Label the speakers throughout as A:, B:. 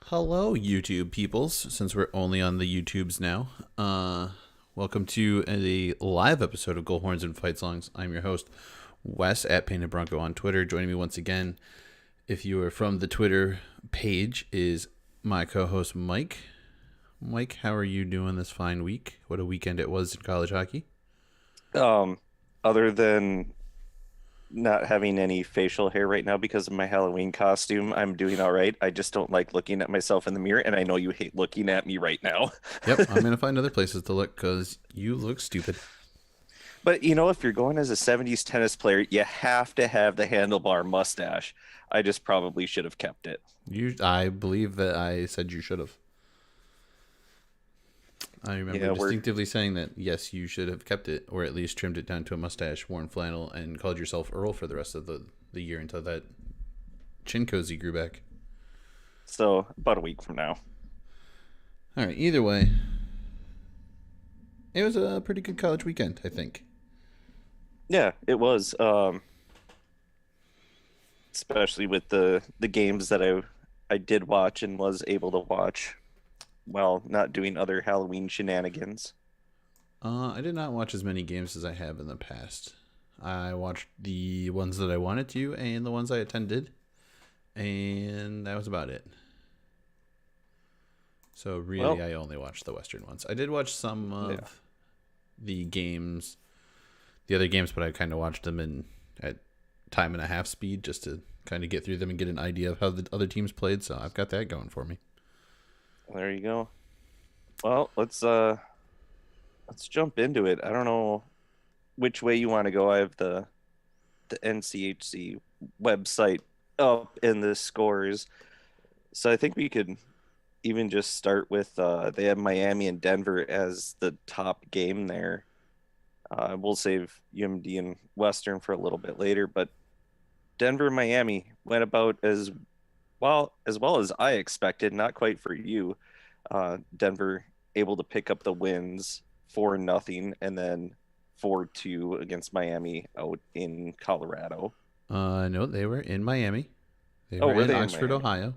A: Hello, YouTube peoples, since we're only on the YouTubes now. Welcome to a live episode of Goal Horns and Fight Songs. I'm your host, Wes, at Painted Bronco on Twitter. Joining me once again, if you are from the Twitter page, is my co-host, Mike. Mike, how are you doing this fine week? What a weekend it was in college hockey.
B: Other than not having any facial hair right now because of my Halloween costume, I'm doing all right. I just don't like looking at myself in the mirror, and I know you hate looking at me right now.
A: Yep, I'm going to find other places to look because you look stupid.
B: But if you're going as a 70s tennis player, you have to have the handlebar mustache. I just probably should have kept it.
A: I believe that I said you should have. I remember
B: Yeah,
A: distinctively saying that, yes, you should have kept it, or at least trimmed it down to a mustache, worn flannel, and called yourself Earl for the rest of the year until that chin cozy grew back.
B: so about a week from now.
A: All right, either way, it was a pretty good college weekend, I think.
B: Yeah, it was. Especially with the games that I did watch and was able to watch while not doing other Halloween shenanigans.
A: I did not watch as many games as I have in the past. I watched the ones that I wanted to and the ones I attended, and that was about it. So really,
B: Well,
A: I only watched the Western ones. I did watch some
B: yeah.
A: of the games, the other games, but I kind of watched them in at time and a half speed just to kind of get through them and get an idea of how the other teams played. So I've got that going for me.
B: There you go. Well, let's jump into it. I don't know which way you want to go. I have the NCHC website up in the scores. So I think we could even just start with they have Miami and Denver as the top game there. We'll save UMD and Western for a little bit later, but Denver Miami went about as well as I expected, not quite for you. Denver able to pick up the wins 4-0 and then 4-2 against Miami out in Colorado.
A: No, they were in Miami. They
B: Oh,
A: were
B: were
A: in
B: they in
A: Oxford,
B: Miami?
A: Ohio.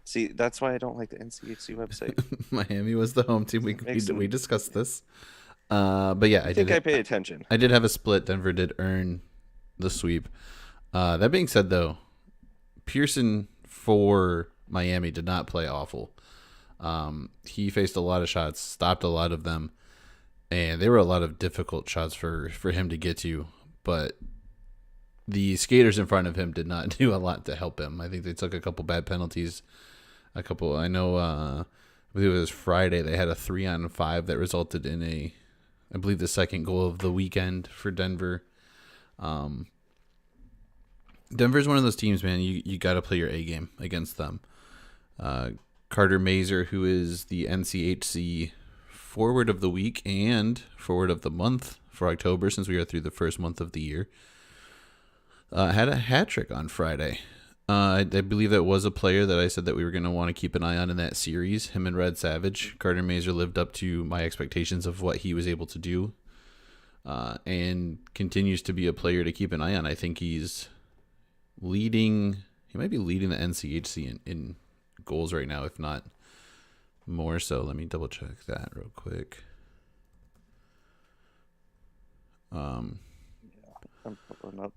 B: See, that's why I don't like the NCHC website.
A: Miami was the home team.
B: Makes
A: We
B: them,
A: discussed this. But yeah,
B: you think I pay attention?
A: I did have a split. Denver did earn the sweep. That being said, though, Pearson for Miami did not play awful. He faced a lot of shots, stopped a lot of them, and there were a lot of difficult shots for him to get to. But the skaters in front of him did not do a lot to help him. I think they took a couple bad penalties. I know, I believe it was Friday, they had a 3-on-5 that resulted in I believe the second goal of the weekend for Denver. Denver's one of those teams, man, you got to play your A game against them. Carter Mazer, who is the NCHC forward of the week and forward of the month for October, since we are through the first month of the year, had a hat trick on Friday. I believe that was a player that I said that we were going to want to keep an eye on in that series. Him and Red Savage. Carter Mazer lived up to my expectations of what he was able to do, and continues to be a player to keep an eye on. I think he's leading. He might be leading the NCHC in goals right now, if not more so. Let me double check that real quick.
B: I'm pulling up.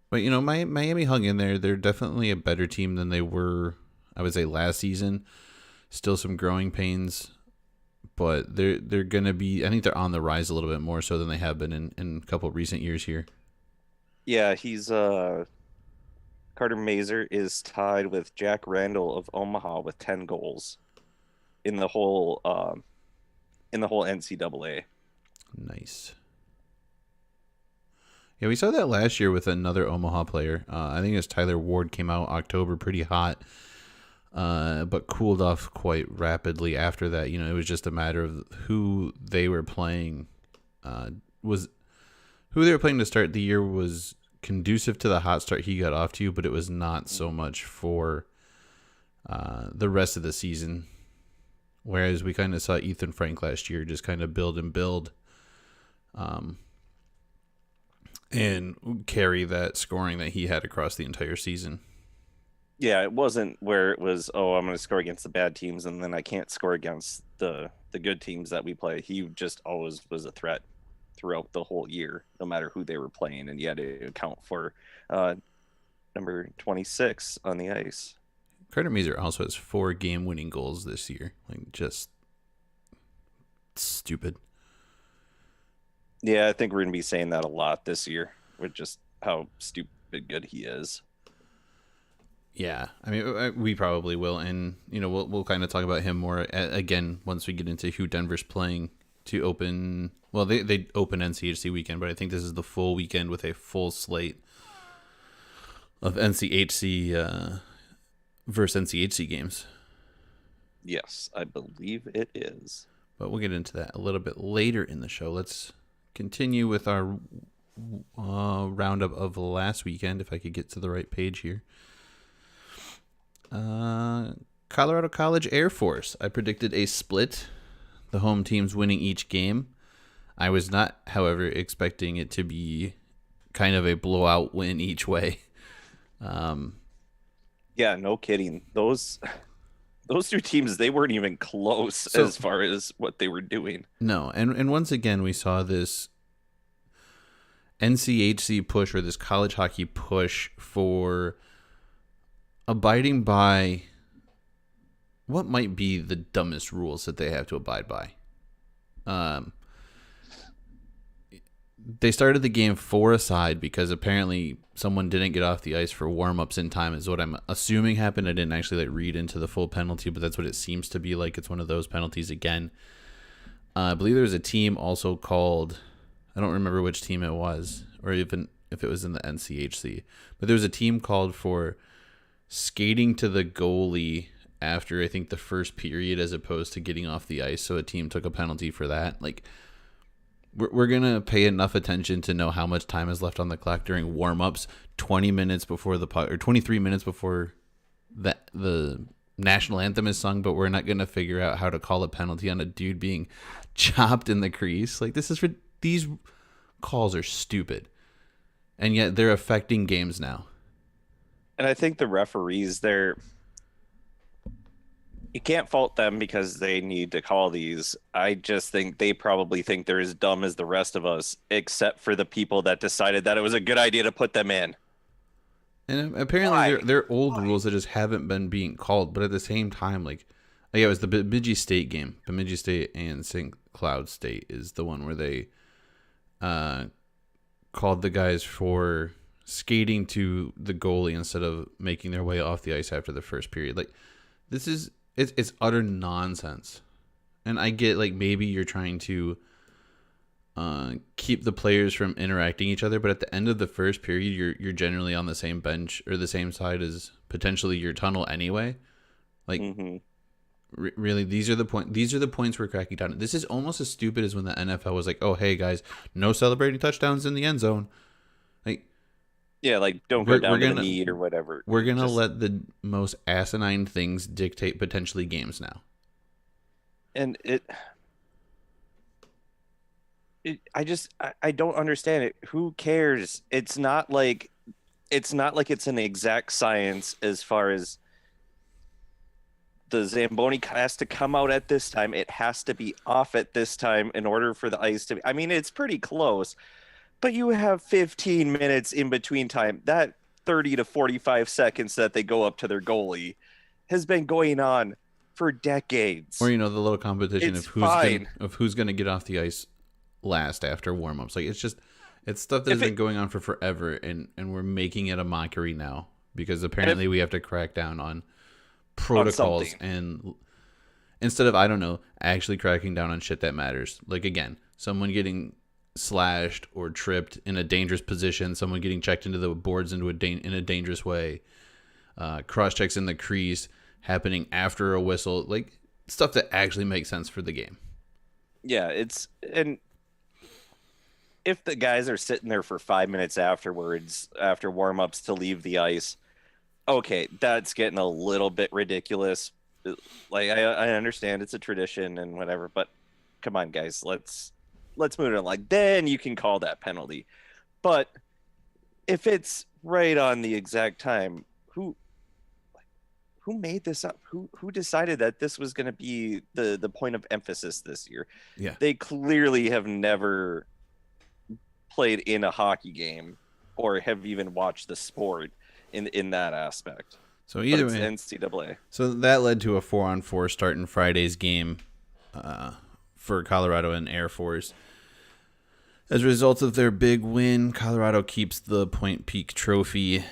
A: But Miami hung in there. They're definitely a better team than they were, I would say, last season. Still some growing pains, but they're gonna be. I think they're on the rise a little bit more so than they have been in a couple of recent years here.
B: Yeah, he's Carter Mazer is tied with Jack Randall of Omaha with 10 goals in the whole NCAA.
A: Nice. Yeah, we saw that last year with another Omaha player. I think it was Tyler Ward, came out October pretty hot, but cooled off quite rapidly after that. It was just a matter of who they were playing. Was who they were playing to start the year was conducive to the hot start he got off to, but it was not so much for the rest of the season. Whereas we kind of saw Ethan Frank last year just kind of build and build. And carry that scoring that he had across the entire season.
B: Yeah, it wasn't where it was, oh, I'm going to score against the bad teams and then I can't score against the good teams that we play. He just always was a threat throughout the whole year, no matter who they were playing, and you had to account for uh, number 26 on the ice.
A: Carter Mazer also has 4 game-winning goals this year. Like, just stupid.
B: Yeah, I think we're going to be saying that a lot this year with just how stupid good he is.
A: Yeah, I mean, we probably will, and we'll kind of talk about him more again once we get into who Denver's playing to open. Well, they open NCHC weekend, but I think this is the full weekend with a full slate of NCHC versus NCHC games.
B: Yes, I believe it is.
A: But we'll get into that a little bit later in the show. Let's continue with our roundup of last weekend, if I could get to the right page here. Colorado College Air Force. I predicted a split, the home teams winning each game. I was not, however, expecting it to be kind of a blowout win each way.
B: Yeah, no kidding. Those two teams, they weren't even close as far as what they were doing.
A: No, and once again we saw this NCHC push, or this college hockey push, for abiding by what might be the dumbest rules that they have to abide by. They started the game 4 aside because apparently someone didn't get off the ice for warm-ups in time, is what I'm assuming happened. I didn't actually read into the full penalty, but that's what it seems to be like. It's one of those penalties again. I believe there was a team also called, I don't remember which team it was, or even if it was in the NCHC, but there was a team called for skating to the goalie after, I think, the first period as opposed to getting off the ice. So a team took a penalty for that. Like, we're going to pay enough attention to know how much time is left on the clock during warm-ups 20 minutes before the puck, or 23 minutes before the national anthem is sung, but we're not going to figure out how to call a penalty on a dude being chopped in the crease. Like, these calls are stupid. And yet they're affecting games now.
B: And I think the referees, you can't fault them because they need to call these. I just think they probably think they're as dumb as the rest of us, except for the people that decided that it was a good idea to put them in.
A: And apparently they're old rules that just haven't been being called. But at the same time, it was the Bemidji State game. Bemidji State and St. Cloud State is the one where they called the guys for skating to the goalie instead of making their way off the ice after the first period. Like, this is... It's utter nonsense. And I get, maybe you're trying to keep the players from interacting each other, but at the end of the first period, you're generally on the same bench or the same side as potentially your tunnel anyway. Really, these are the points we're cracking down. This is almost as stupid as when the NFL was like, "Oh, hey guys, no celebrating touchdowns in the end zone."
B: Yeah, don't go down to the knee or whatever.
A: We're going to let the most asinine things dictate potentially games now.
B: And I don't understand it. Who cares? It's not like it's an exact science as far as the Zamboni has to come out at this time. It has to be off at this time in order for the ice to be. I mean, it's pretty close. But you have 15 minutes in between time. That 30 to 45 seconds that they go up to their goalie has been going on for decades.
A: Or, the little competition of who's going to get off the ice last after warm-ups. It's stuff that's been going on for forever, and we're making it a mockery now because apparently we have to crack down on protocols and instead of, I don't know, actually cracking down on shit that matters. Like, again, someone getting slashed or tripped in a dangerous position, someone getting checked into the boards in a dangerous way, cross checks in the crease happening after a whistle, stuff that actually makes sense for the game.
B: Yeah, and if the guys are sitting there for 5 minutes afterwards, after warm-ups to leave the ice, okay, that's getting a little bit ridiculous. I understand it's a tradition and whatever, but come on, guys, let's move it on. Then you can call that penalty. But if it's right on the exact time, who made this up? Who decided that this was going to be the point of emphasis this year?
A: Yeah.
B: They clearly have never played in a hockey game or have even watched the sport in that aspect.
A: So
B: But
A: either
B: it's
A: way,
B: NCAA.
A: so that led to a 4-on-4 start in Friday's game for Colorado and Air Force. As a result of their big win, Colorado keeps the Point Peak Trophy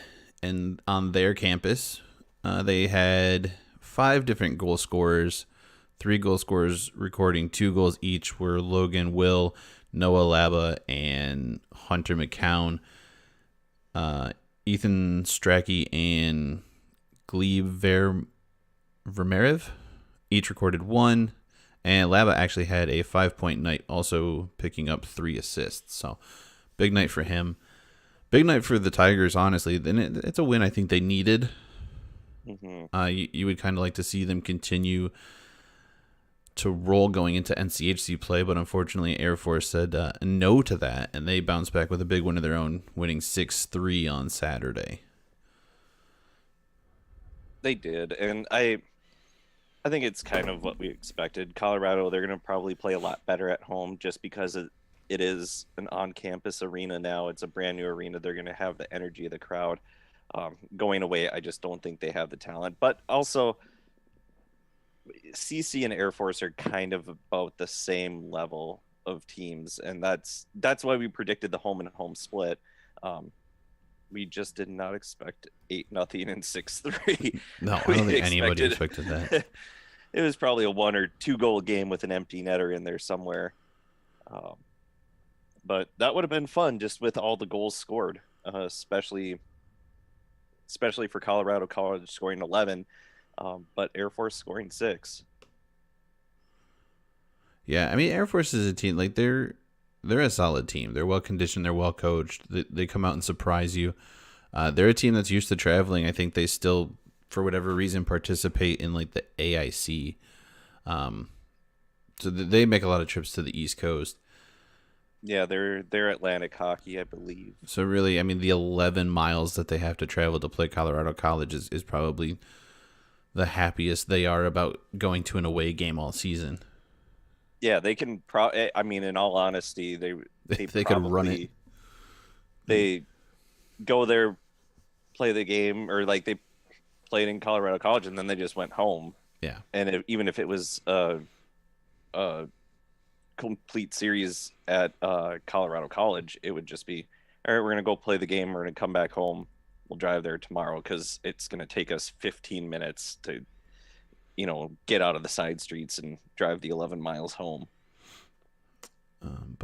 A: and on their campus. They had 5 different goal scorers. 3 goal scorers recording 2 goals each were Logan Will, Noah Laba, and Hunter McCown. Ethan Strachey and Gleb Vermerev each recorded 1. And Laba actually had a 5-point night, also picking up 3 assists. So, big night for him. Big night for the Tigers, honestly. It's a win I think they needed.
B: Mm-hmm.
A: You would kind of like to see them continue to roll going into NCHC play, but unfortunately Air Force said no to that, and they bounced back with a big win of their own, winning 6-3 on Saturday.
B: They did, and I think it's kind of what we expected. Colorado, they're going to probably play a lot better at home just because it is an on-campus arena now. It's a brand new arena. They're going to have the energy of the crowd. Going away, I just don't think they have the talent. But also, CC and Air Force are kind of about the same level of teams, and that's why we predicted the home and home split. We just did not expect 8-0 and 6-3.
A: No, I don't think anybody expected that.
B: It was probably a 1 or 2 goal game with an empty netter in there somewhere. But that would have been fun just with all the goals scored, especially for Colorado College scoring 11, but Air Force scoring 6.
A: Yeah, I mean, Air Force is a team, like, they're a solid team. They're well conditioned. They're well coached. They come out and surprise you. They're a team that's used to traveling. I think they still, for whatever reason, participate in like the AIC. So they make a lot of trips to the East Coast.
B: Yeah, they're Atlantic hockey, I believe.
A: So really, I mean, the 11 miles that they have to travel to play Colorado College is probably the happiest they are about going to an away game all season.
B: Yeah, they can. I mean, in all honesty, they
A: could run it.
B: They go there, play the game, or like they played in Colorado College, and then they just went home.
A: Yeah,
B: and even if it was a complete series at Colorado College, it would just be, all right, we're gonna go play the game. We're gonna come back home. We'll drive there tomorrow because it's gonna take us 15 minutes to, get out of the side streets and drive the 11 miles home.
A: On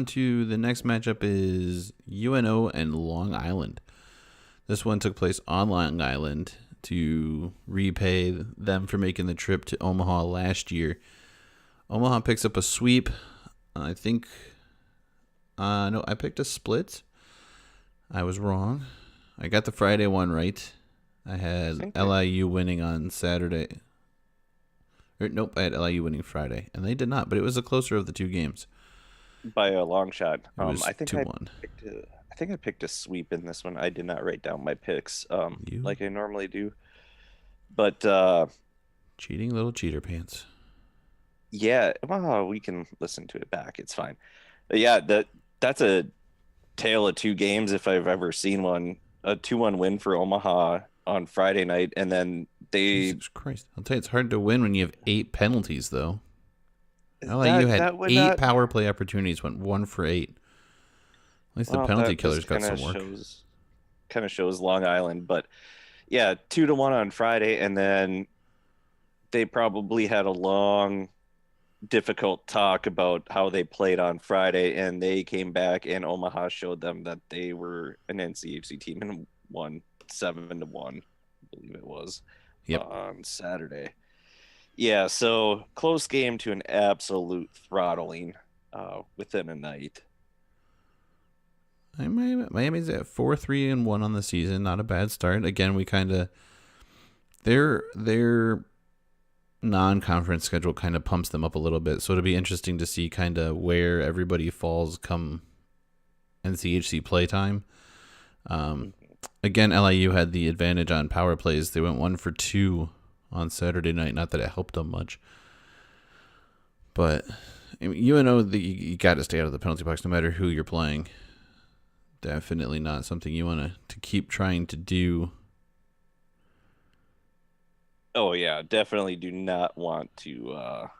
A: to the next matchup is UNO and Long Island. This one took place on Long Island to repay them for making the trip to Omaha last year. Omaha picks up a sweep. I think... no, I picked a split. I was wrong. I got the Friday one right. I had LIU winning on Saturday. Nope, I had LIU winning Friday, and they did not. But it was the closer of the two games
B: by a long shot.
A: I think
B: 2-1. I think I picked a sweep in this one. I did not write down my picks like I normally do. But
A: cheating little cheater pants.
B: Yeah, well, we can listen to it back. It's fine. But yeah, that's a tale of two games if I've ever seen one. A 2-1 win for Omaha on Friday night, and then
A: Jesus Christ. I'll tell you, it's hard to win when you have 8 penalties, though. LIU had 8 power play opportunities, went 1 for 8. At least the penalty killers got some work.
B: Kind of shows Long Island, but yeah, 2-1 on Friday, and then they probably had a long, difficult talk about how they played on Friday, and they came back, and Omaha showed them that they were an NCHC team and won 7-1, I believe it was, on Saturday. Yeah, so close game to an absolute throttling within a night.
A: Miami's at 4-3-1 on the season. Not a bad start. Again, we kind of their non-conference schedule kind of pumps them up a little bit. So it'll be interesting to see kind of where everybody falls come NCHC playtime. again, LIU had the advantage on power plays. They went 1 for 2 on Saturday night. Not that it helped them much, but UNO, you got to stay out of the penalty box no matter who you're playing. Definitely not something you want to keep trying to do.
B: Oh yeah, definitely do not want to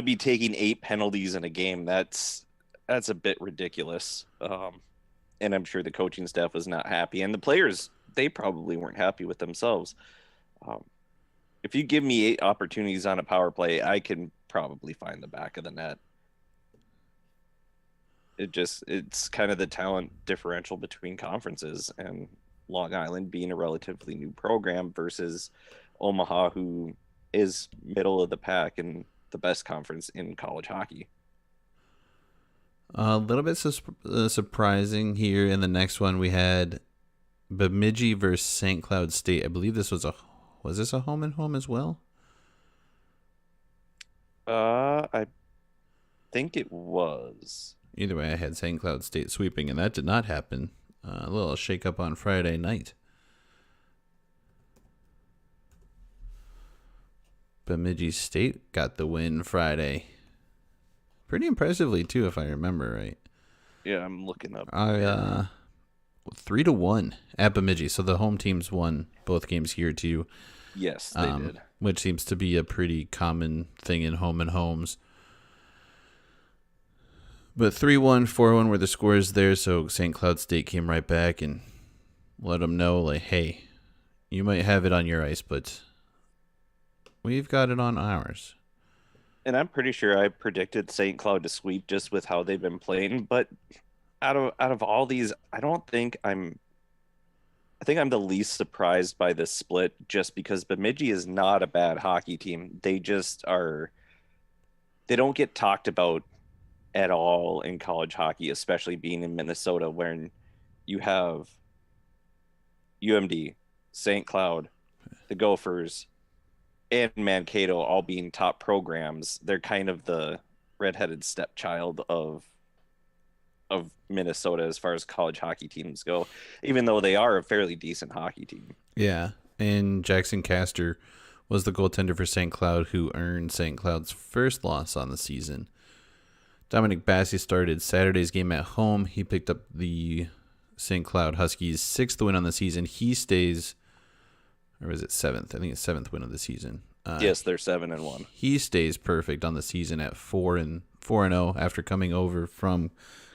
B: be taking 8 penalties in a game. That's a bit ridiculous. And I'm sure the coaching staff was not happy, and the players, they probably weren't happy with themselves. Um, if you give me 8 opportunities on a power play, I can probably find the back of the net. It's kind of the talent differential between conferences, and Long Island being a relatively new program versus Omaha, who is middle of the pack and the best conference in college hockey.
A: A little bit surprising here in the next one. We had Bemidji versus St. Cloud State. I believe this was this a home and home as well?
B: I think it was.
A: Either way, I had St. Cloud State sweeping, and that did not happen. A little shake-up on Friday night. Bemidji State got the win Friday. Pretty impressively, too, if I remember right.
B: Yeah, I'm looking up.
A: 3-1 at Bemidji. So the home teams won both games here, too.
B: Yes, they did.
A: Which seems to be a pretty common thing in home and homes. But 3-1, 4-1 were the scores there, so St. Cloud State came right back and let them know, like, hey, you might have it on your ice, but we've got it on ours.
B: And I'm pretty sure I predicted St. Cloud to sweep just with how they've been playing. But out of all these, I think I'm the least surprised by this split, just because Bemidji is not a bad hockey team. They just are. They don't get talked about at all in college hockey, especially being in Minnesota, where you have UMD, St. Cloud, the Gophers, and Mankato all being top programs. They're kind of the redheaded stepchild of Minnesota as far as college hockey teams go, even though they are a fairly decent hockey team.
A: Yeah, and Jackson Castor was the goaltender for St. Cloud, who earned St. Cloud's first loss on the season. Dominic Bassi started Saturday's game at home. He picked up the St. Cloud Huskies' 6th win on the season. He stays, or is it 7th? I think it's 7th win of the season.
B: Yes, they're 7-1.
A: He stays perfect on the season at 4-0 after coming over from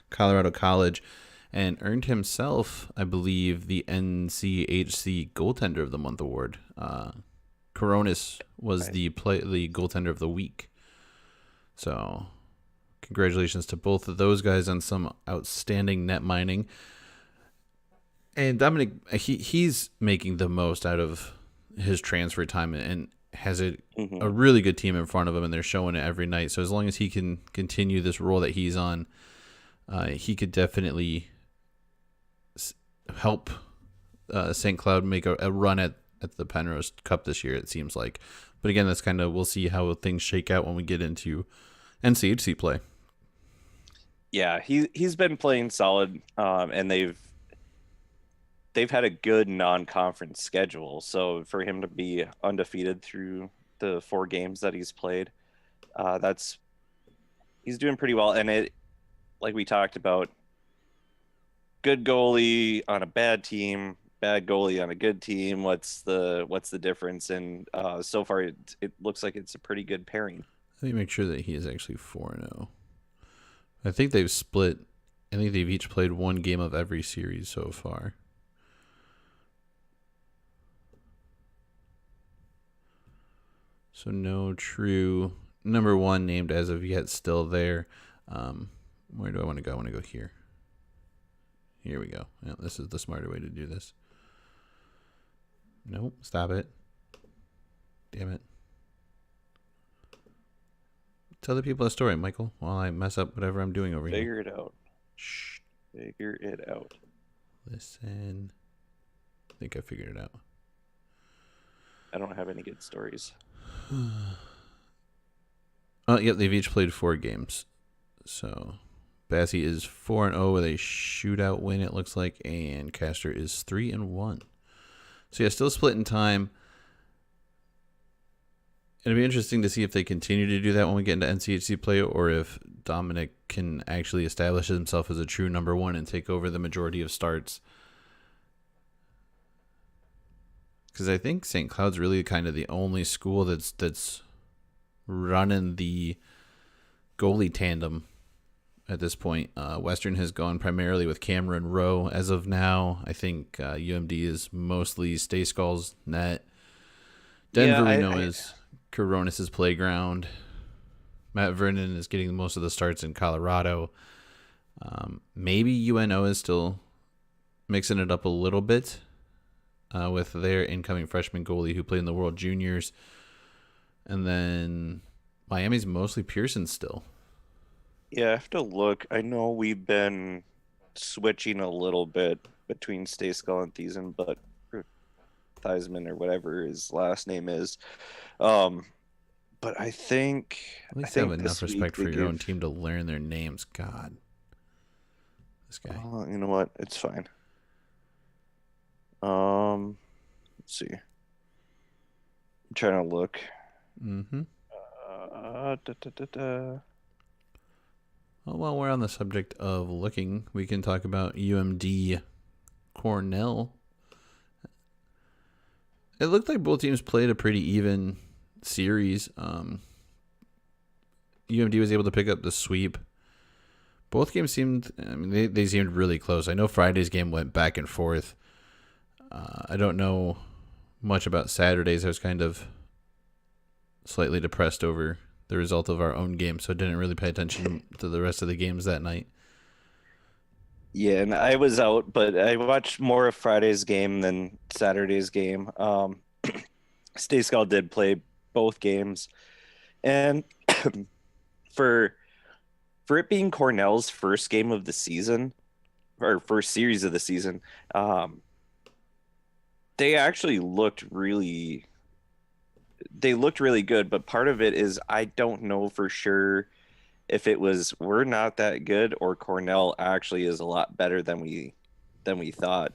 A: Colorado College, and earned himself, I believe, the NCHC Goaltender of the Month award. Coronis was the goaltender of the week. So, congratulations to both of those guys on some outstanding net mining. And Dominic, he's making the most out of his transfer time and has a really good team in front of him, and they're showing it every night. So as long as he can continue this role that he's on, he could definitely help St. Cloud make a run at the Penrose Cup this year, it seems like. But again, that's kind of, we'll see how things shake out when we get into NCHC play.
B: Yeah, he's been playing solid, and they've had a good non-conference schedule. So for him to be undefeated through the 4 games that he's played, he's doing pretty well. And it, like we talked about, good goalie on a bad team, bad goalie on a good team. What's the difference? And so far, it looks like it's a pretty good pairing.
A: Let me make sure that he is actually 4-0. I think they've split. I think they've each played 1 game of every series so far. So no true number 1 named as of yet still there. Where do I want to go? I want to go here. Here we go. Yeah, this is the smarter way to do this. Nope, stop it. Damn it. Tell the people a story, Michael, while I mess up whatever I'm doing over here.
B: Figure it out.
A: Shh.
B: Figure it out.
A: Listen. I think I figured it out.
B: I don't have any good stories.
A: Oh, yeah, they've each played 4 games. So, Bassie is 4-0 with a shootout win, it looks like, and Castor is 3-1. So yeah, still split in time. It'll be interesting to see if they continue to do that when we get into NCHC play, or if Dominic can actually establish himself as a true number one and take over the majority of starts. Because I think St. Cloud's really kind of the only school that's running the goalie tandem at this point. Western has gone primarily with Cameron Rowe as of now. I think UMD is mostly Stay Skull's net. Denver, we know, is Coronis' playground. Matt Vernon is getting most of the starts in Colorado. Maybe UNO is still mixing it up a little bit with their incoming freshman goalie who played in the World Juniors. And then Miami's mostly Pearson still.
B: Yeah, I have to look. I know we've been switching a little bit between Stay Skull and Thiessen, but Theismann or whatever his last name is. But I think
A: at least have enough respect for your own team to learn their names. God, this guy.
B: You know what? It's fine. Let's see. I'm trying to look.
A: Mm-hmm. Well, while we're on the subject of looking, we can talk about UMD Cornell. It looked like both teams played a pretty even series. UMD was able to pick up the sweep. Both games seemed, they seemed really close. I know Friday's game went back and forth. I don't know much about Saturdays. I was kind of slightly depressed over the result of our own game, so I didn't really pay attention to the rest of the games that night.
B: Yeah, and I was out, but I watched more of Friday's game than Saturday's game. Stay Skull did play both games, and for it being Cornell's first game of the season, or first series of the season, they actually looked really good. But part of it is I don't know for sure if it was we're not that good or Cornell actually is a lot better than we thought.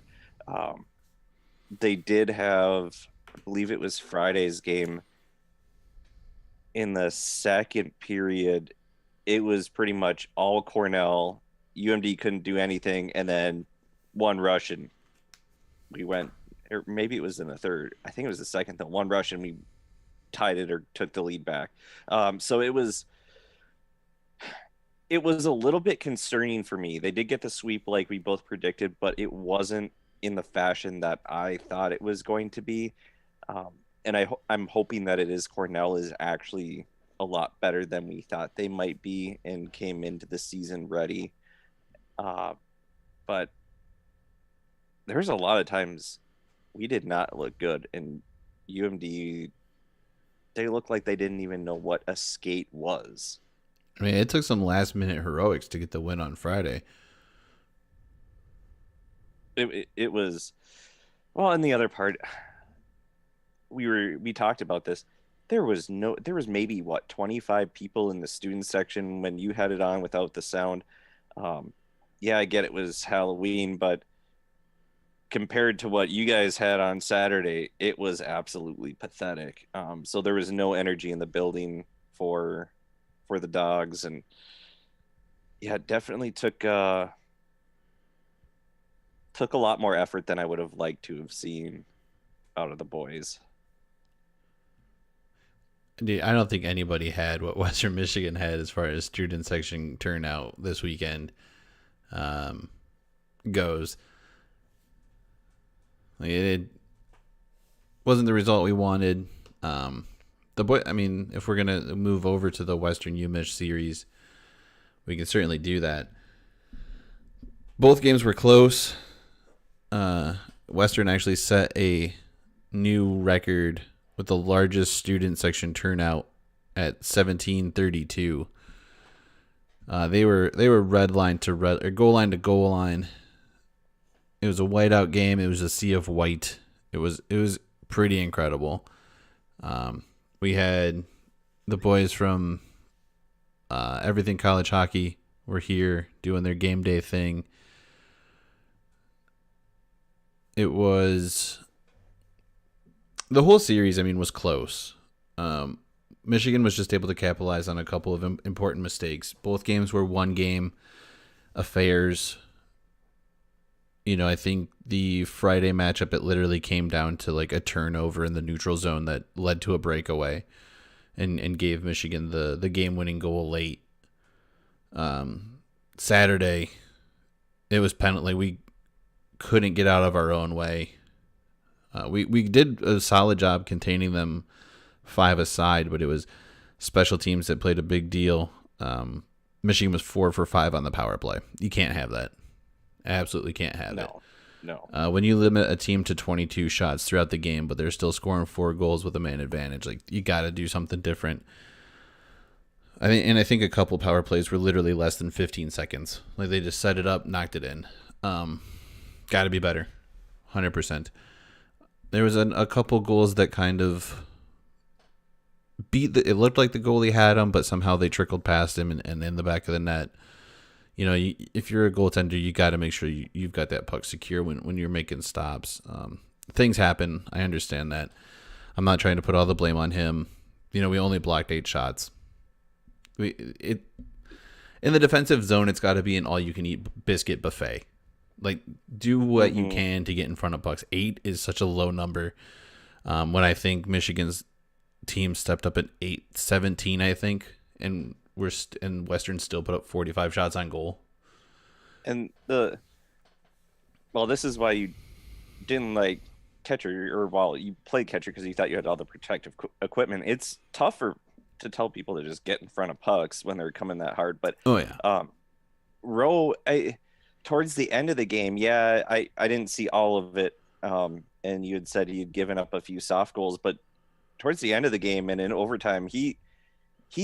B: They did have, I believe it was Friday's game, in the second period, it was pretty much all Cornell. UMD couldn't do anything, and then one rush, and we went, or maybe it was in the third. I think it was the second, then one rush, and we tied it or took the lead back. So it was a little bit concerning for me. They did get the sweep like we both predicted, but it wasn't in the fashion that I thought it was going to be. And I'm hoping that Cornell is actually a lot better than we thought they might be and came into the season ready. But there's a lot of times we did not look good, and UMD, they looked like they didn't even know what a skate was.
A: I mean, it took some last-minute heroics to get the win on Friday.
B: It was, well, and the other part, we talked about this. There was maybe 25 people in the student section when you had it on without the sound. Yeah, I get it was Halloween, but compared to what you guys had on Saturday, it was absolutely pathetic. So there was no energy in the building for the Dogs, and yeah, it definitely took a lot more effort than I would have liked to have seen out of the boys.
A: Dude, I don't think anybody had what Western Michigan had as far as student section turnout this weekend goes. Like, it wasn't the result we wanted. If we're gonna move over to the Western UMich series, we can certainly do that. Both games were close. Western actually set a new record with the largest student section turnout at 1732. They were red line to red, or goal line to goal line. It was a whiteout game. It was a sea of white. It was pretty incredible. We had the boys from Everything College Hockey were here doing their game day thing. It was the whole series. I mean, was close. Michigan was just able to capitalize on a couple of important mistakes. Both games were one game affairs. I think the Friday matchup, it literally came down to like a turnover in the neutral zone that led to a breakaway and gave Michigan the game-winning goal late. Saturday, it was penalty. We couldn't get out of our own way. We did a solid job containing them 5-a-side, but it was special teams that played a big deal. Michigan was 4 for 5 on the power play. You can't have that. Absolutely can't have it.
B: No.
A: When you limit a team to 22 shots throughout the game, but they're still scoring 4 goals with a man advantage, like you got to do something different. I think a couple power plays were literally less than 15 seconds. Like they just set it up, knocked it in. Got to be better, 100%. There was a couple goals that kind of it looked like the goalie had them, but somehow they trickled past him and in the back of the net. If you're a goaltender, you got to make sure you've got that puck secure when you're making stops. Things happen. I understand that. I'm not trying to put all the blame on him. We only blocked 8 shots. In the defensive zone, it's got to be an all-you-can-eat biscuit buffet. Like, do what you can to get in front of pucks. 8 is such a low number. When I think Michigan's team stepped up at 8-17, I think, and Western still put up 45 shots on goal.
B: And this is why you didn't like catcher, or you played catcher because you thought you had all the protective equipment. It's tougher to tell people to just get in front of pucks when they're coming that hard. But Rowe, towards the end of the game, I didn't see all of it. And you had said he'd given up a few soft goals, but towards the end of the game and in overtime, he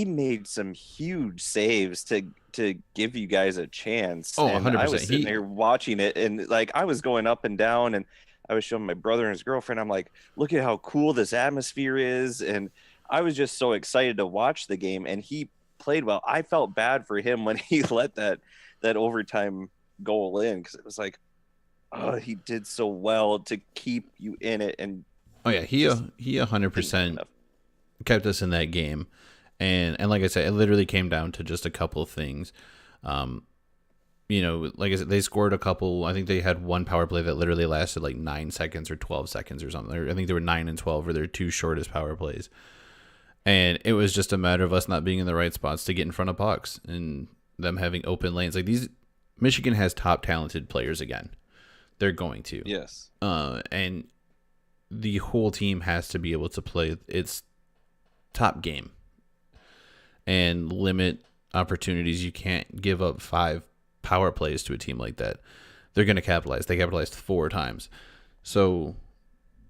B: made some huge saves to give you guys a chance.
A: Oh,
B: and
A: 100%.
B: I was sitting there watching it, and like I was going up and down, and I was showing my brother and his girlfriend. I'm like, look at how cool this atmosphere is, and I was just so excited to watch the game. And he played well. I felt bad for him when he let that overtime goal in, because it was like, oh, he did so well to keep you in it. And
A: he 100% kept us in that game. And like I said, it literally came down to just a couple of things. Like I said, they scored a couple. I think they had one power play that literally lasted like 9 seconds or 12 seconds or something. I think they were 9 and 12 were their 2 shortest power plays. And it was just a matter of us not being in the right spots to get in front of pucks and them having open lanes. Like Michigan has top talented players again. They're going to.
B: Yes.
A: And the whole team has to be able to play its top game and limit opportunities. You can't give up 5 power plays to a team like that. They're going to capitalize. They capitalized 4 times. So,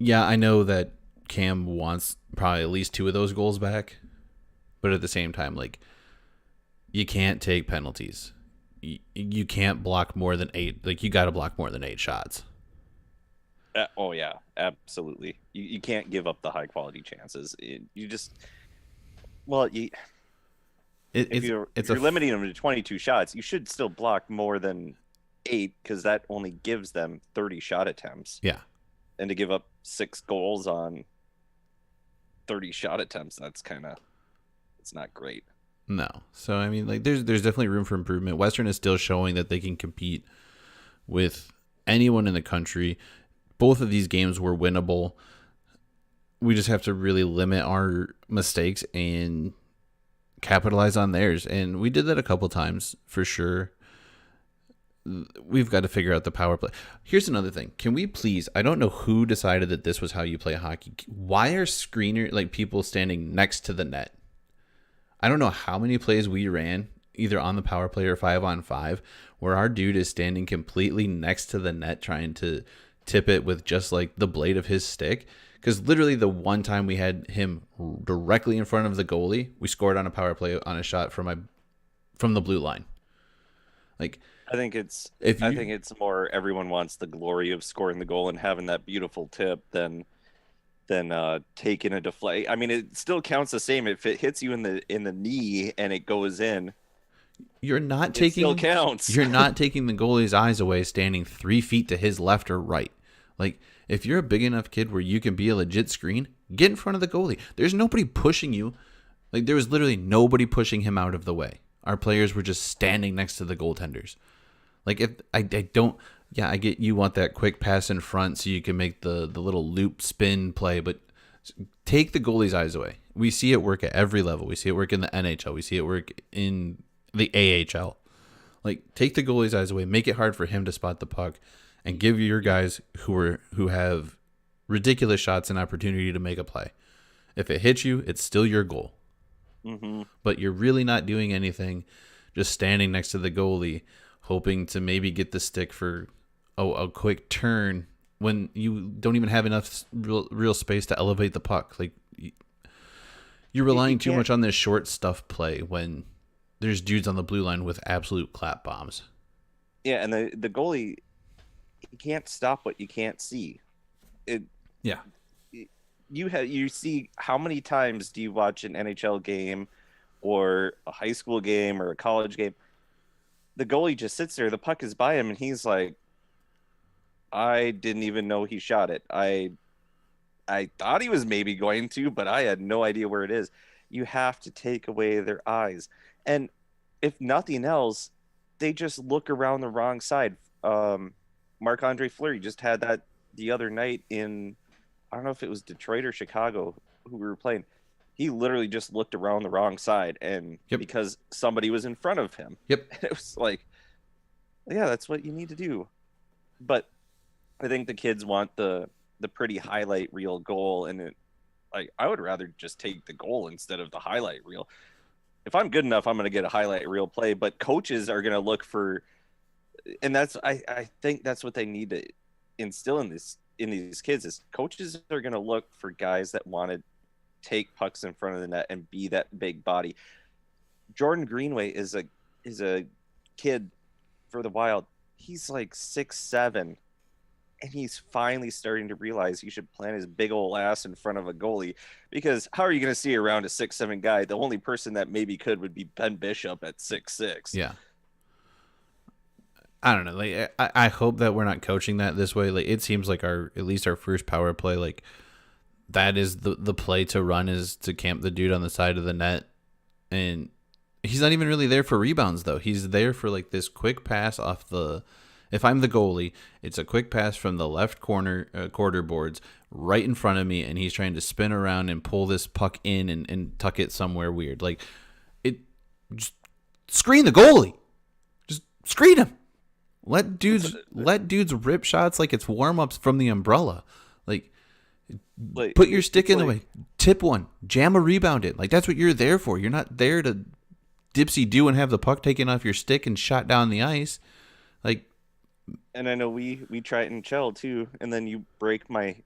A: I know that Cam wants probably at least 2 of those goals back. But at the same time, like, you can't take penalties. You can't block more than 8. Like, you got to block more than 8 shots.
B: Oh, yeah, absolutely. You can't give up the high-quality chances. If you're limiting them to 22 shots, you should still block more than 8, because that only gives them 30 shot attempts.
A: Yeah.
B: And to give up 6 goals on 30 shot attempts, it's not great.
A: No. So, I mean, like, there's definitely room for improvement. Western is still showing that they can compete with anyone in the country. Both of these games were winnable. We just have to really limit our mistakes and capitalize on theirs. And we did that a couple times for sure. We've got to figure out the power play. Here's another thing. Can we please, I don't know who decided that this was how you play hockey. Why are people standing next to the net? I don't know how many plays we ran, either on the power play or 5-on-5, where our dude is standing completely next to the net trying to tip it with just like the blade of his stick. Because literally the one time we had him directly in front of the goalie, we scored on a power play on a shot from the blue line. Like,
B: I think it's more everyone wants the glory of scoring the goal and having that beautiful tip than taking a deflate. I mean, it still counts the same if it hits you in the knee and it goes in.
A: You're not
B: It still
A: taking
B: counts.
A: you're not taking the goalie's eyes away standing 3 feet to his left or right. Like, if you're a big enough kid where you can be a legit screen, get in front of the goalie. There's nobody pushing you. Like, there was literally nobody pushing him out of the way. Our players were just standing next to the goaltenders. Like, if I don't, yeah, I get you want that quick pass in front so you can make the little loop spin play, but take the goalie's eyes away. We see it work at every level. We see it work in the NHL. We see it work in the AHL. Like, take the goalie's eyes away, make it hard for him to spot the puck, and give your guys who have ridiculous shots an opportunity to make a play. If it hits you, it's still your goal.
B: Mm-hmm.
A: But you're really not doing anything, just standing next to the goalie, hoping to maybe get the stick for a quick turn when you don't even have enough real space to elevate the puck. Like, you're relying too much on this short stuff play when there's dudes on the blue line with absolute clap bombs.
B: Yeah, and the goalie, he can't stop what you can't see. It
A: Yeah.
B: you see, how many times do you watch an NHL game or a high school game or a college game? The goalie just sits there, the puck is by him, and he's like, I didn't even know he shot it. I thought he was maybe going to, but I had no idea where it is. You have to take away their eyes. And if nothing else, they just look around the wrong side. Marc-Andre Fleury just had that the other night in, I don't know if it was Detroit or Chicago who we were playing. He literally just looked around the wrong side, and because somebody was in front of him.
A: Yep.
B: It was like, yeah, that's what you need to do. But I think the kids want the pretty highlight reel goal, and like, I would rather just take the goal instead of the highlight reel. If I'm good enough, I'm going to get a highlight reel play, but coaches are going to look for, and I think that's what they need to instill in these kids is coaches are going to look for guys that want to take pucks in front of the net and be that big body. Jordan Greenway is a kid for the Wild. He's like 6'7", and he's finally starting to realize he should plant his big old ass in front of a goalie, because how are you going to see around a 6'7" guy? The only person that maybe could would be Ben Bishop at 6'6".
A: Yeah. I don't know. Like, I hope that we're not coaching that this way. Like, it seems like at least our first power play, like, that is the play to run, is to camp the dude on the side of the net. And he's not even really there for rebounds, though. He's there for, like, this quick pass off the, if I'm the goalie, it's a quick pass from the left corner quarter boards right in front of me, and he's trying to spin around and pull this puck in and tuck it somewhere weird. Like, just screen the goalie. Just screen him. Let dudes rip shots like it's warm-ups from the umbrella. Like, put your stick in the way. Tip one. Jam a rebound in. Like, that's what you're there for. You're not there to dipsy-do and have the puck taken off your stick and shot down the ice. Like,
B: and I know we try it in Chell too, and then you break my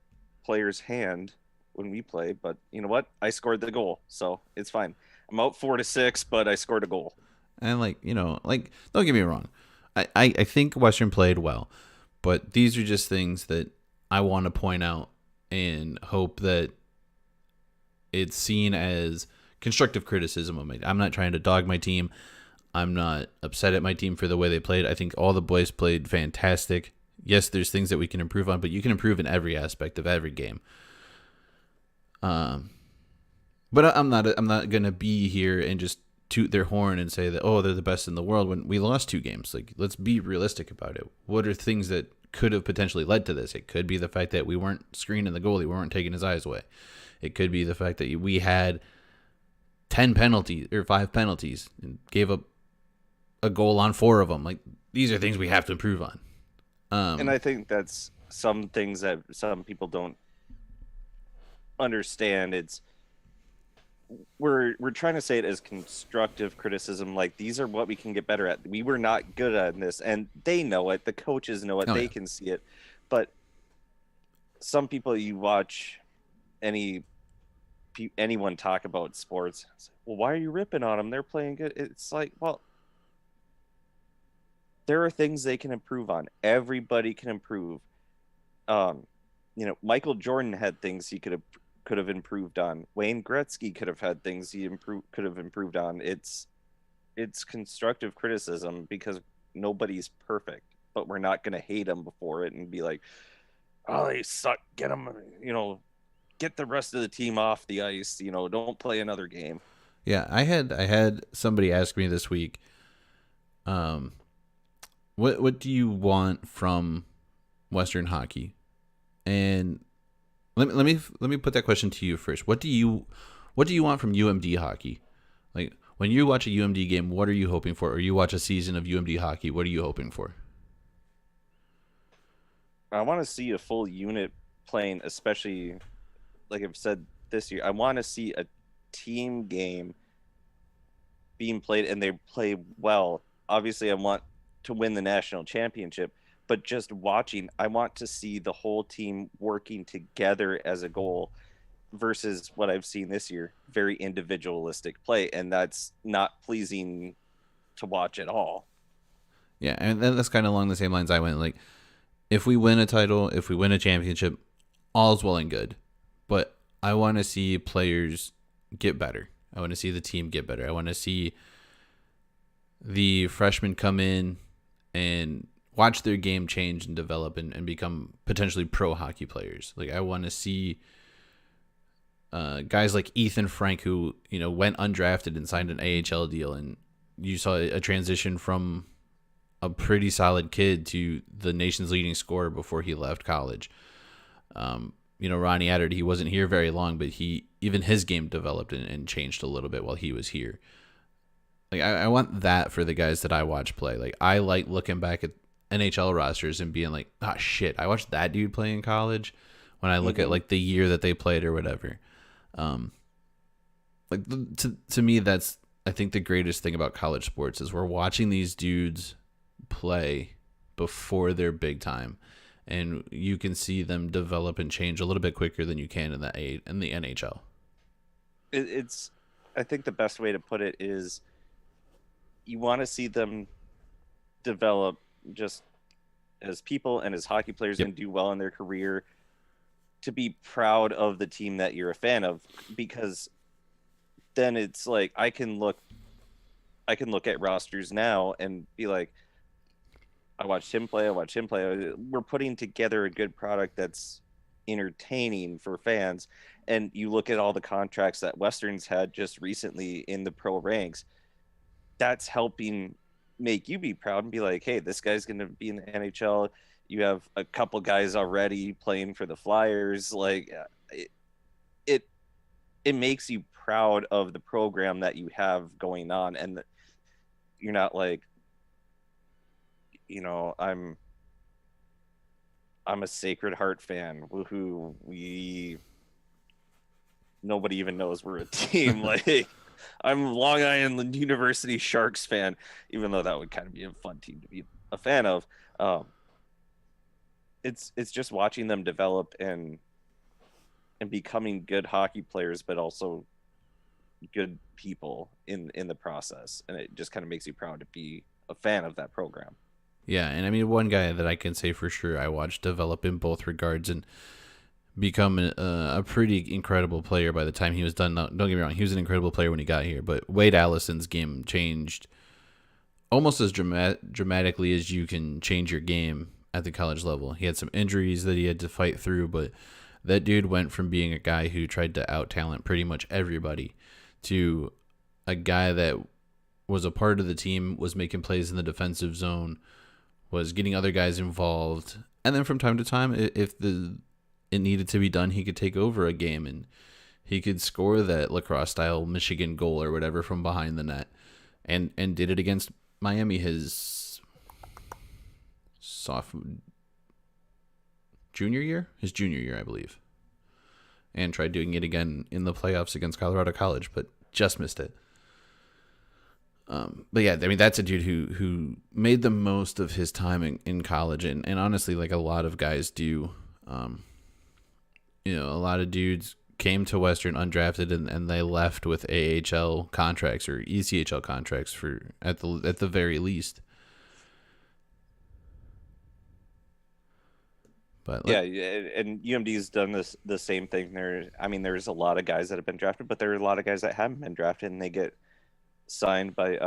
B: player's hand when we play, but you know what? I scored the goal, so it's fine. I'm out 4-6, but I scored a goal.
A: And don't get me wrong. I think Western played well, but these are just things that I want to point out and hope that it's seen as constructive criticism of me. I'm not trying to dog my team. I'm not upset at my team for the way they played. I think all the boys played fantastic. Yes, there's things that we can improve on, but you can improve in every aspect of every game. But I'm not gonna be here and just toot their horn and say that, oh, they're the best in the world when we lost 2 games. Like, let's be realistic about it. What are things that could have potentially led to this? It could be the fact that we weren't screening the goalie, we weren't taking his eyes away. It could be the fact that we had 10 penalties or 5 penalties and gave up a goal on 4 of them. Like, these are things we have to improve on.
B: And I think that's some things that some people don't understand. It's we're trying to say it as constructive criticism, like, these are what we can get better at. We were not good at this, and they know it. The coaches know it. They can see it. But some people, you watch anyone talk about sports, it's like, well, why are you ripping on them? They're playing good. It's like, well, there are things they can improve on. Everybody can improve. Michael Jordan had things he could have improved on. Wayne Gretzky could have had things he could have improved on. It's it's constructive criticism because nobody's perfect, but we're not going to hate them before it and be like, oh, they suck. Get them, get the rest of the team off the ice. Don't play another game.
A: Yeah, I had somebody ask me this week, um, what do you want from Western hockey? And let me put that question to you first. What do you want from UMD hockey? Like when you watch a UMD game, what are you hoping for? Or you watch a season of UMD hockey, what are you hoping for?
B: I want to see a full unit playing, especially like I've said this year. I want to see a team game being played and they play well. Obviously, I want to win the national championship, but just watching, I want to see the whole team working together as a goal versus what I've seen this year, very individualistic play, and that's not pleasing to watch at all.
A: Yeah, and that's kind of along the same lines I went. Like, if we win a title, if we win a championship, all's well and good. But I want to see players get better. I want to see the team get better. I want to see the freshmen come in and watch their game change and develop and become potentially pro hockey players. Like, I want to see guys like Ethan Frank, who went undrafted and signed an AHL deal, and you saw a transition from a pretty solid kid to the nation's leading scorer before he left college. Ronnie Adder, he wasn't here very long, but even his game developed and changed a little bit while he was here. Like I want that for the guys that I watch play. Like I like looking back at NHL rosters and being like, ah, shit, I watched that dude play in college. When I look at like the year that they played or whatever, like to me, that's I think the greatest thing about college sports is we're watching these dudes play before they're big time, and you can see them develop and change a little bit quicker than you can in the NHL.
B: It's, I think the best way to put it is you want to see them develop just as people and as hockey players
A: Yep.
B: and do well in their career to be proud of the team that you're a fan of, because then it's like I can look at rosters now and be like, I watched him play, I watched him play. We're putting together a good product that's entertaining for fans. And you look at all the contracts that Westerns had just recently in the pro ranks, that's helping make you be proud and be like, hey, this guy's going to be in the NHL. You have a couple guys already playing for the Flyers. Like it, it makes you proud of the program that you have going on, and you're not like, I'm a Sacred Heart fan who we nobody even knows we're a team. Like I'm Long Island University Sharks fan, even though that would kind of be a fun team to be a fan of. Um, it's just watching them develop and becoming good hockey players, but also good people in the process, and it just kind of makes you proud to be a fan of that program.
A: Yeah, and I mean one guy that I can say for sure I watched develop in both regards and become a pretty incredible player by the time he was done. Don't get me wrong, he was an incredible player when he got here, but Wade Allison's game changed almost as dramatically as you can change your game at the college level. He had some injuries that he had to fight through, but that dude went from being a guy who tried to out talent pretty much everybody to a guy that was a part of the team, was making plays in the defensive zone, was getting other guys involved, and then from time to time, if it needed to be done, he could take over a game and he could score that lacrosse style Michigan goal or whatever from behind the net, and did it against Miami his junior year, I believe, and tried doing it again in the playoffs against Colorado College, but just missed it. But yeah, I mean that's a dude who made the most of his time in college, and honestly, like a lot of guys do. A lot of dudes came to Western undrafted and they left with AHL contracts or ECHL contracts for at the very least. But
B: Yeah, and UMD's done the same thing. There's a lot of guys that have been drafted, but there are a lot of guys that haven't been drafted, and they get signed by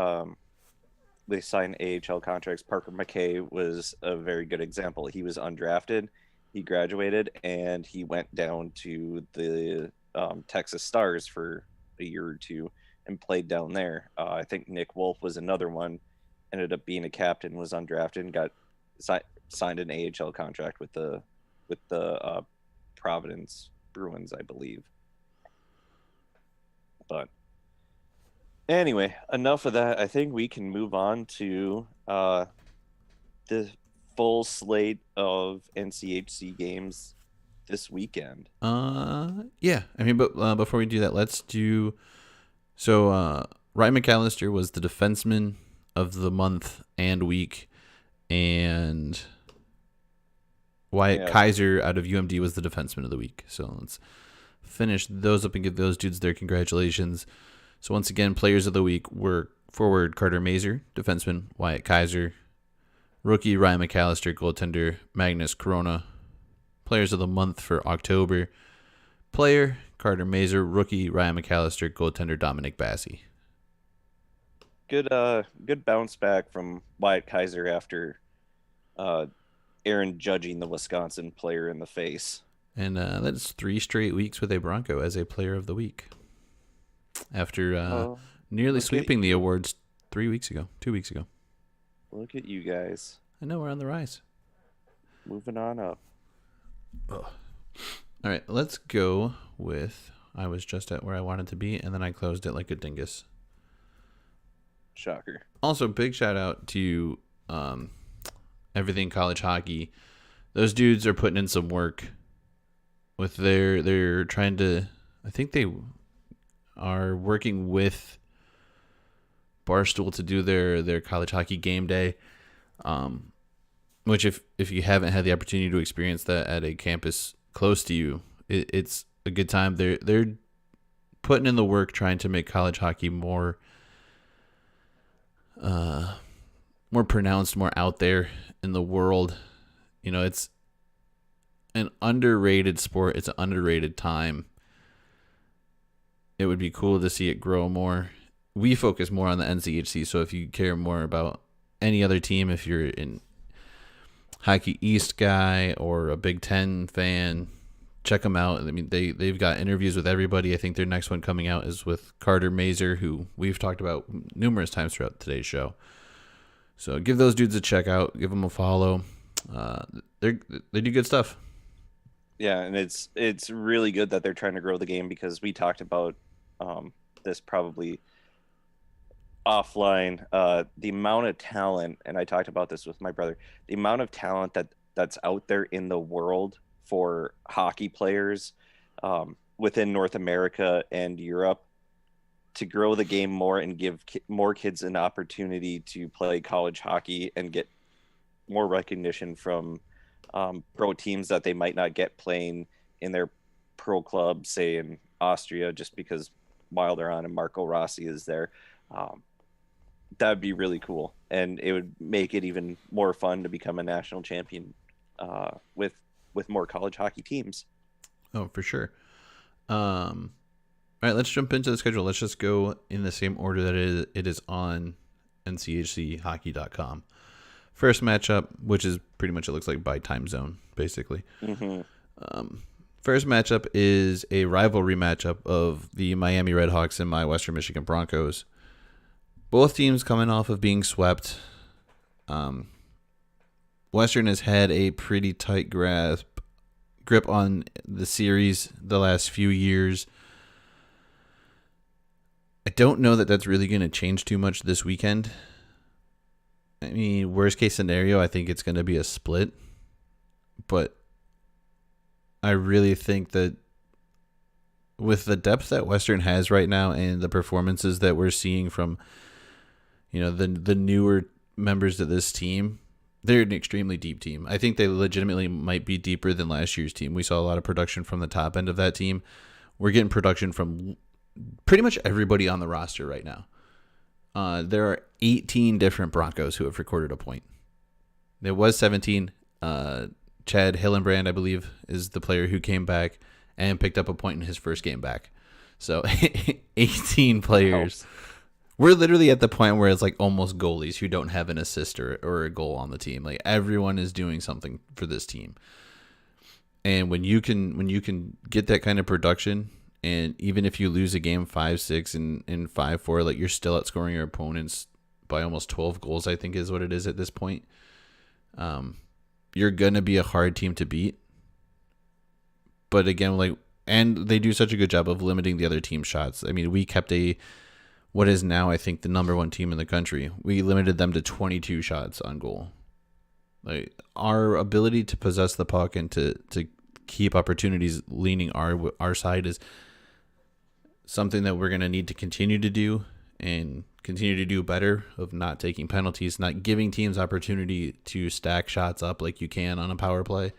B: they signed AHL contracts. Parker McKay was a very good example. He was undrafted, he graduated, and he went down to the Texas Stars for a year or two and played down there. I think Nick Wolf was another one. Ended up being a captain, was undrafted, and got signed an AHL contract with the Providence Bruins, I believe. But anyway, enough of that. I think we can move on to the full slate of NCHC games this weekend.
A: Yeah. I mean, but before we do that, let's do. So Ryan McAllister was the defenseman of the month and week, and Wyatt Kaiser out of UMD was the defenseman of the week. So let's finish those up and give those dudes their congratulations. So once again, players of the week were forward Carter Mazer, defenseman Wyatt Kaiser, rookie Ryan McAllister, goaltender Magnus Corona. Players of the month for October, player Carter Mazer, rookie Ryan McAllister, goaltender Dominic Bassi.
B: Good bounce back from Wyatt Kaiser after Aaron judging the Wisconsin player in the face.
A: And that's 3 straight weeks with a Bronco as a player of the week. After nearly sweeping the awards 2 weeks ago.
B: Look at you guys.
A: I know, we're on the rise.
B: Moving on up.
A: Ugh. All right, let's go with I was just at where I wanted to be, and then I closed it like a dingus.
B: Shocker.
A: Also, big shout out to Everything College Hockey. Those dudes are putting in some work with they're trying to, I think they are working with Barstool to do their college hockey game day, which if you haven't had the opportunity to experience that at a campus close to you, it's a good time. They're putting in the work trying to make college hockey more pronounced, more out there in the world. You know, it's an underrated sport. It's an underrated time. It would be cool to see it grow more. We focus more on the NCHC, so if you care more about any other team, if you're in Hockey East guy or a Big Ten fan, check them out. I mean, they've got interviews with everybody. I think their next one coming out is with Carter Mazer, who we've talked about numerous times throughout today's show. So give those dudes a check out. Give them a follow. They do good stuff.
B: Yeah, and it's really good that they're trying to grow the game, because we talked about this probably offline. The amount of talent, and I talked about this with my brother, the amount of talent that's out there in the world for hockey players within North America and Europe, to grow the game more and give more kids an opportunity to play college hockey and get more recognition from pro teams that they might not get playing in their pro club, say in Austria, just because Wilder on and Marco Rossi is there. That would be really cool, and it would make it even more fun to become a national champion with more college hockey teams.
A: Oh, for sure. All right, let's jump into the schedule. Let's just go in the same order that it is on NCHChockey.com. First matchup, which is pretty much, it looks like by time zone, basically.
B: Mm-hmm.
A: First matchup is a rivalry matchup of the Miami Redhawks and my Western Michigan Broncos. Both teams coming off of being swept. Western has had a pretty tight grip on the series the last few years. I don't know that that's really going to change too much this weekend. I mean, worst case scenario, I think it's going to be a split. But I really think that with the depth that Western has right now and the performances that we're seeing from, you know, the newer members of this team, they're an extremely deep team. I think they legitimately might be deeper than last year's team. We saw a lot of production from the top end of that team. We're getting production from pretty much everybody on the roster right now. There are 18 different Broncos who have recorded a point. There was 17. Chad Hillenbrand, I believe, is the player who came back and picked up a point in his first game back. So 18 players We're literally at the point where it's like almost goalies who don't have an assist or a goal on the team. Like everyone is doing something for this team. And when you can get that kind of production, and even if you lose a game 5-6 and 5-4, like you're still outscoring your opponents by almost 12 goals, I think is what it is at this point. You're gonna be a hard team to beat. But again, and they do such a good job of limiting the other team's shots. I mean, we kept what is now, I think, the number one team in the country. We limited them to 22 shots on goal. Like our ability to possess the puck and to keep opportunities leaning our side is something that we're going to need to continue to do and continue to do better, of not taking penalties, not giving teams opportunity to stack shots up like you can on a power play,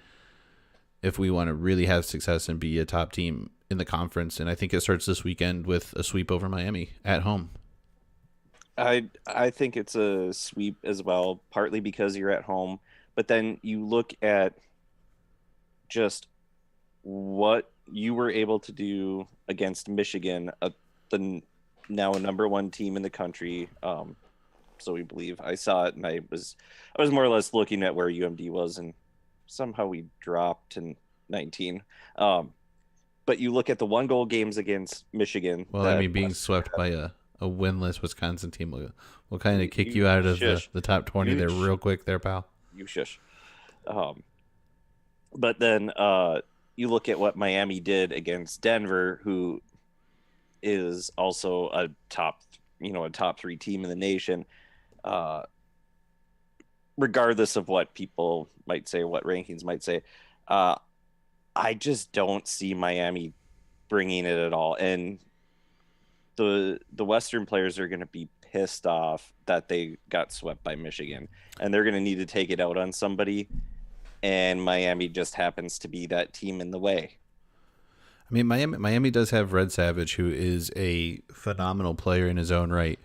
A: if we want to really have success and be a top team in the conference. And I think it starts this weekend with a sweep over Miami at home.
B: I think it's a sweep as well, partly because you're at home, but then you look at just what you were able to do against Michigan, now a number one team in the country. So we believe. I saw it, and I was more or less looking at where UMD was, and somehow we dropped in 19. But you look at the 1-goal games against Michigan.
A: Well, I mean, being swept by a winless Wisconsin team will kind of kick you out of the top 20 there real quick there, pal.
B: You shush. But then you look at what Miami did against Denver, who is also a top 3 team in the nation. Regardless of what people might say, what rankings might say, I just don't see Miami bringing it at all. And the Western players are going to be pissed off that they got swept by Michigan, and they're going to need to take it out on somebody. And Miami just happens to be that team in the way.
A: I mean, Miami does have Red Savage, who is a phenomenal player in his own right.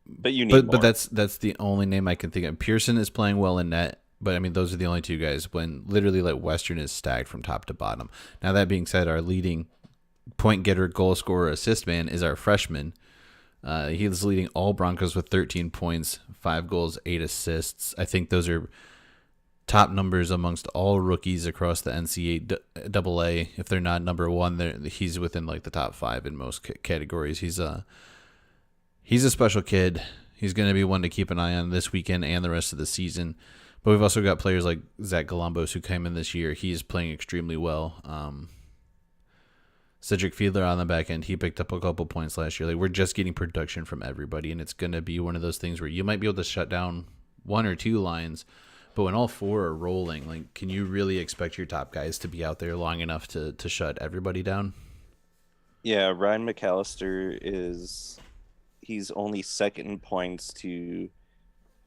B: But you need more.
A: But that's the only name I can think of. Pearson is playing well in net, but I mean, those are the only two guys. When literally, like, Western is stacked from top to bottom. Now, that being said, our leading point getter, goal scorer, assist man is our freshman. He's leading all Broncos with 13 points, 5 goals, 8 assists. I think those are top numbers amongst all rookies across the NCAA. If they're not number one, he's within like the top 5 in most categories. He's a special kid. He's going to be one to keep an eye on this weekend and the rest of the season. But we've also got players like Zach Galambos, who came in this year. He's playing extremely well. Cedric Fiedler on the back end, he picked up a couple points last year. Like, we're just getting production from everybody, and it's going to be one of those things where you might be able to shut down 1 or 2 lines, but when all 4 are rolling, like, can you really expect your top guys to be out there long enough to shut everybody down?
B: Yeah, Ryan McAllister he's only second in points to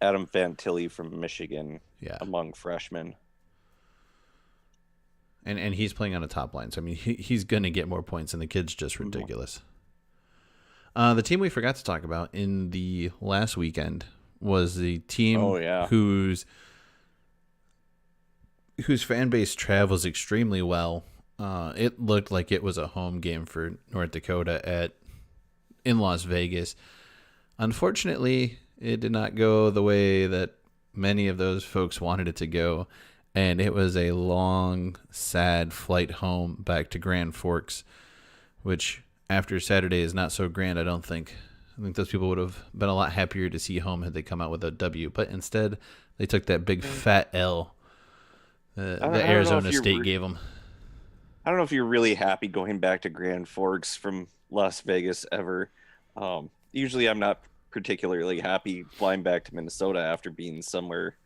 B: Adam Fantilli from Michigan among freshmen.
A: And he's playing on a top line. So, I mean, he's going to get more points, and the kid's just ridiculous. The team we forgot to talk about in the last weekend was the team whose fan base travels extremely well. It looked like it was a home game for North Dakota in Las Vegas. Unfortunately, it did not go the way that many of those folks wanted it to go. And it was a long, sad flight home back to Grand Forks, which after Saturday is not so grand, I don't think. I think those people would have been a lot happier to see home had they come out with a W. But instead, they took that big fat L the Arizona State gave them.
B: I don't know if you're really happy going back to Grand Forks from Las Vegas ever. Usually I'm not particularly happy flying back to Minnesota after being somewhere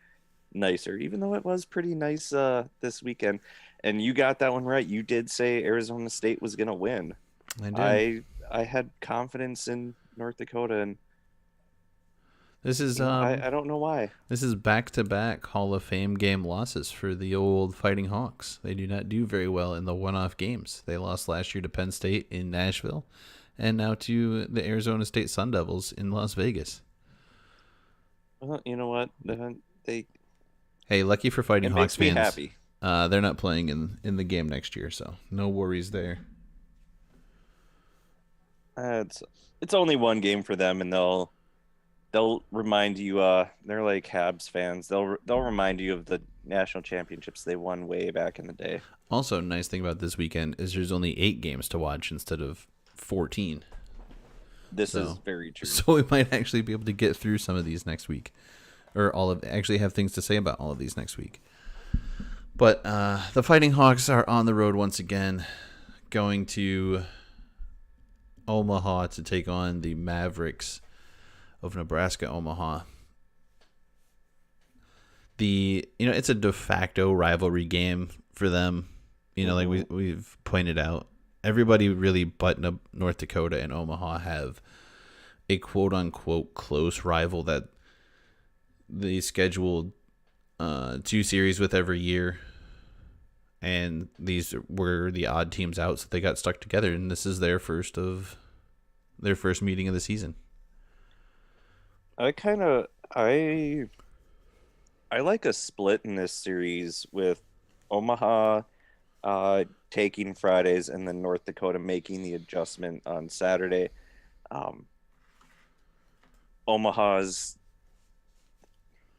B: nicer, even though it was pretty nice this weekend. And you got that one right. You did say Arizona State was going to win.
A: I did.
B: I had confidence in North Dakota, and
A: this is
B: I don't know why.
A: This is back-to-back Hall of Fame game losses for the old Fighting Hawks. They do not do very well in the one-off games. They lost last year to Penn State in Nashville, and now to the Arizona State Sun Devils in Las Vegas.
B: Well, you know what?
A: Hey, lucky for Fighting Hawks fans.
B: Happy.
A: They're not playing in the game next year, so no worries there.
B: It's only one game for them, and they'll remind you. They're like Habs fans. They'll remind you of the national championships they won way back in the day.
A: Also, nice thing about this weekend is there's only 8 games to watch instead of 14.
B: This is
A: So,
B: very true.
A: so we might actually be able to get through some of these next week, or all of actually have things to say about all of these next week. But the Fighting Hawks are on the road once again, going to Omaha to take on the Mavericks of Nebraska Omaha. It's a de facto rivalry game for them. Like we've pointed out, everybody really but North Dakota and Omaha have a quote unquote close rival that they scheduled 2 series with every year, and these were the odd teams out, so they got stuck together, and this is their first meeting of the season.
B: I kind of I like a split in this series with Omaha taking Fridays and then North Dakota making the adjustment on Saturday. Um, Omaha's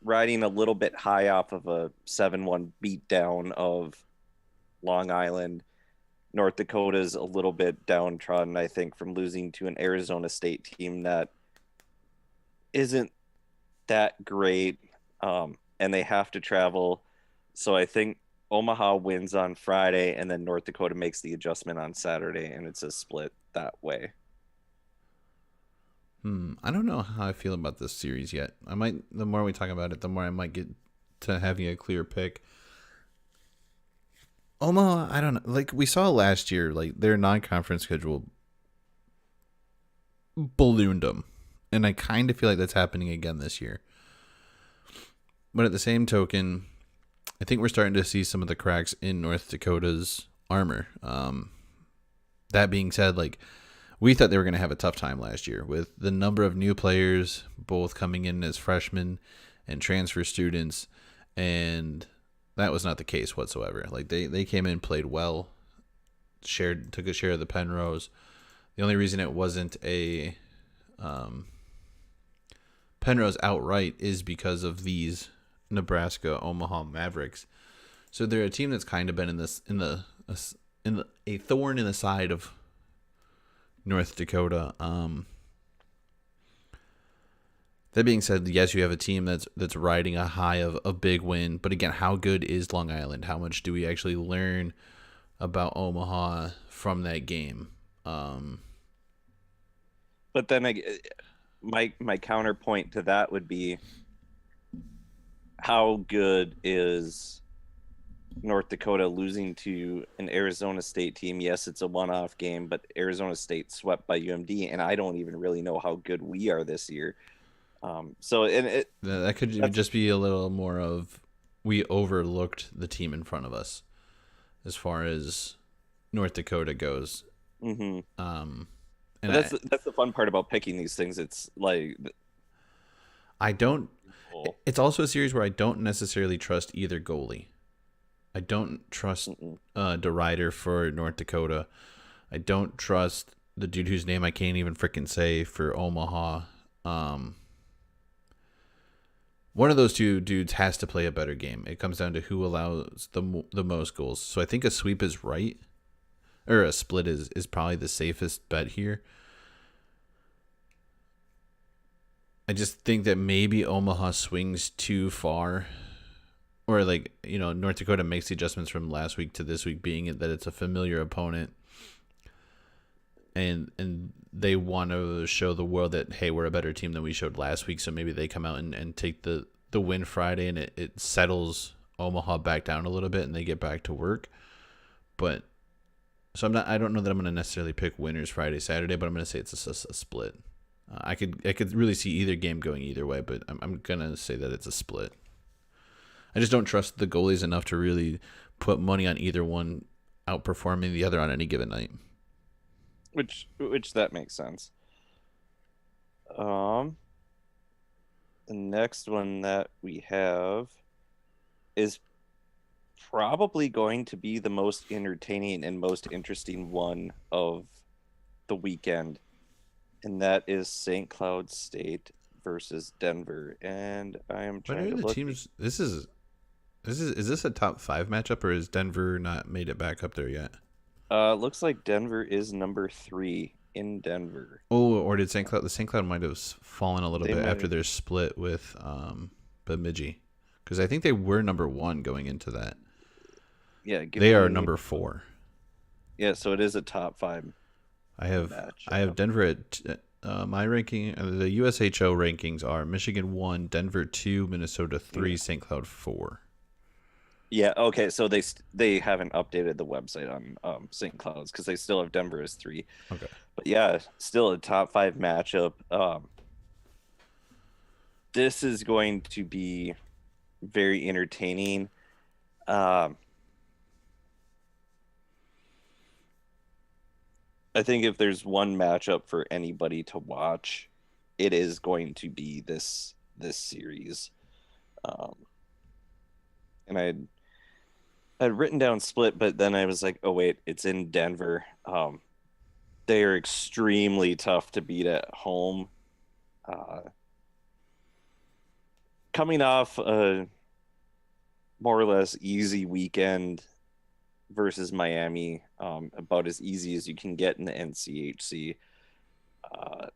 B: riding a little bit high off of a 7-1 beatdown of Long Island. North Dakota's a little bit downtrodden, I think, from losing to an Arizona State team that isn't that great, and they have to travel. So I think Omaha wins on Friday, and then North Dakota makes the adjustment on Saturday, and it's a split that way.
A: I don't know how I feel about this series yet. I might. The more we talk about it, the more I might get to having a clear pick. Omaha, I don't know. Like we saw last year, like their non-conference schedule ballooned them, and I kind of feel like that's happening again this year. But at the same token, I think we're starting to see some of the cracks in North Dakota's armor. That being said, like we thought they were going to have a tough time last year with the number of new players, both coming in as freshmen and transfer students, and that was not the case whatsoever. Like they came in, played well, took a share of the Penrose. The only reason it wasn't a Penrose outright is because of these Nebraska Omaha Mavericks. So they're a team that's kind of been a thorn in the side of North Dakota. That being said, yes, you have a team that's riding a high of a big win. But again, how good is Long Island? How much do we actually learn about Omaha from that game?
B: But then my counterpoint to that would be, how good is North Dakota losing to an Arizona State team? Yes, it's a one-off game, but Arizona State swept by UMD, and I don't even really know how good we are this year.
A: That could just be a little more of we overlooked the team in front of us as far as North Dakota goes.
B: Mm-hmm. And that's the fun part about picking these things. It's like
A: it's also a series where I don't necessarily trust either goalie. I don't trust DeRuyter for North Dakota. I don't trust the dude whose name I can't even freaking say for Omaha. One of those two dudes has to play a better game. It comes down to who allows the most goals. So I think a sweep is right, or a split is probably the safest bet here. I just think that maybe Omaha swings too far, or North Dakota makes the adjustments from last week to this week, being that it's a familiar opponent, and they want to show the world that, hey, we're a better team than we showed last week. So maybe they come out and take the win Friday, and it settles Omaha back down a little bit, and they get back to work. But so I don't know that I'm going to necessarily pick winners Friday, Saturday, but I'm going to say it's a split. I could really see either game going either way, but I'm going to say that it's a split. I just don't trust the goalies enough to really put money on either one outperforming the other on any given night.
B: Which that makes sense. The next one that we have is probably going to be the most entertaining and most interesting one of the weekend. and that is St. Cloud State versus Denver. And I am
A: What
B: trying
A: are
B: to
A: the
B: look.
A: teams? Is this a top five matchup, or is Denver not made it back up there yet?
B: Looks like Denver is number 3 in Denver.
A: Oh, or did St. Cloud might have fallen a little
B: They
A: bit
B: might
A: after
B: have,
A: their split with Bemidji, because I think they were number one going into that.
B: yeah, give
A: They are
B: me,
A: number four.
B: yeah, so it is a top 5
A: I have
B: matchup.
A: Denver at my ranking. The USHO rankings are Michigan 1, Denver 2, Minnesota 3,
B: Yeah.
A: St. Cloud 4.
B: Yeah, okay, so they haven't updated the website on St. Cloud's because they still have Denver as 3.
A: Okay.
B: But yeah, still a top 5 matchup. This is going to be very entertaining. Um, I think if there's one matchup for anybody to watch, it is going to be this series. Um, and I'd written down split, but then I was like, oh wait, it's in Denver. They are extremely tough to beat at home. Uh, coming off a more or less easy weekend versus Miami, about as easy as you can get in the NCHC. Uh,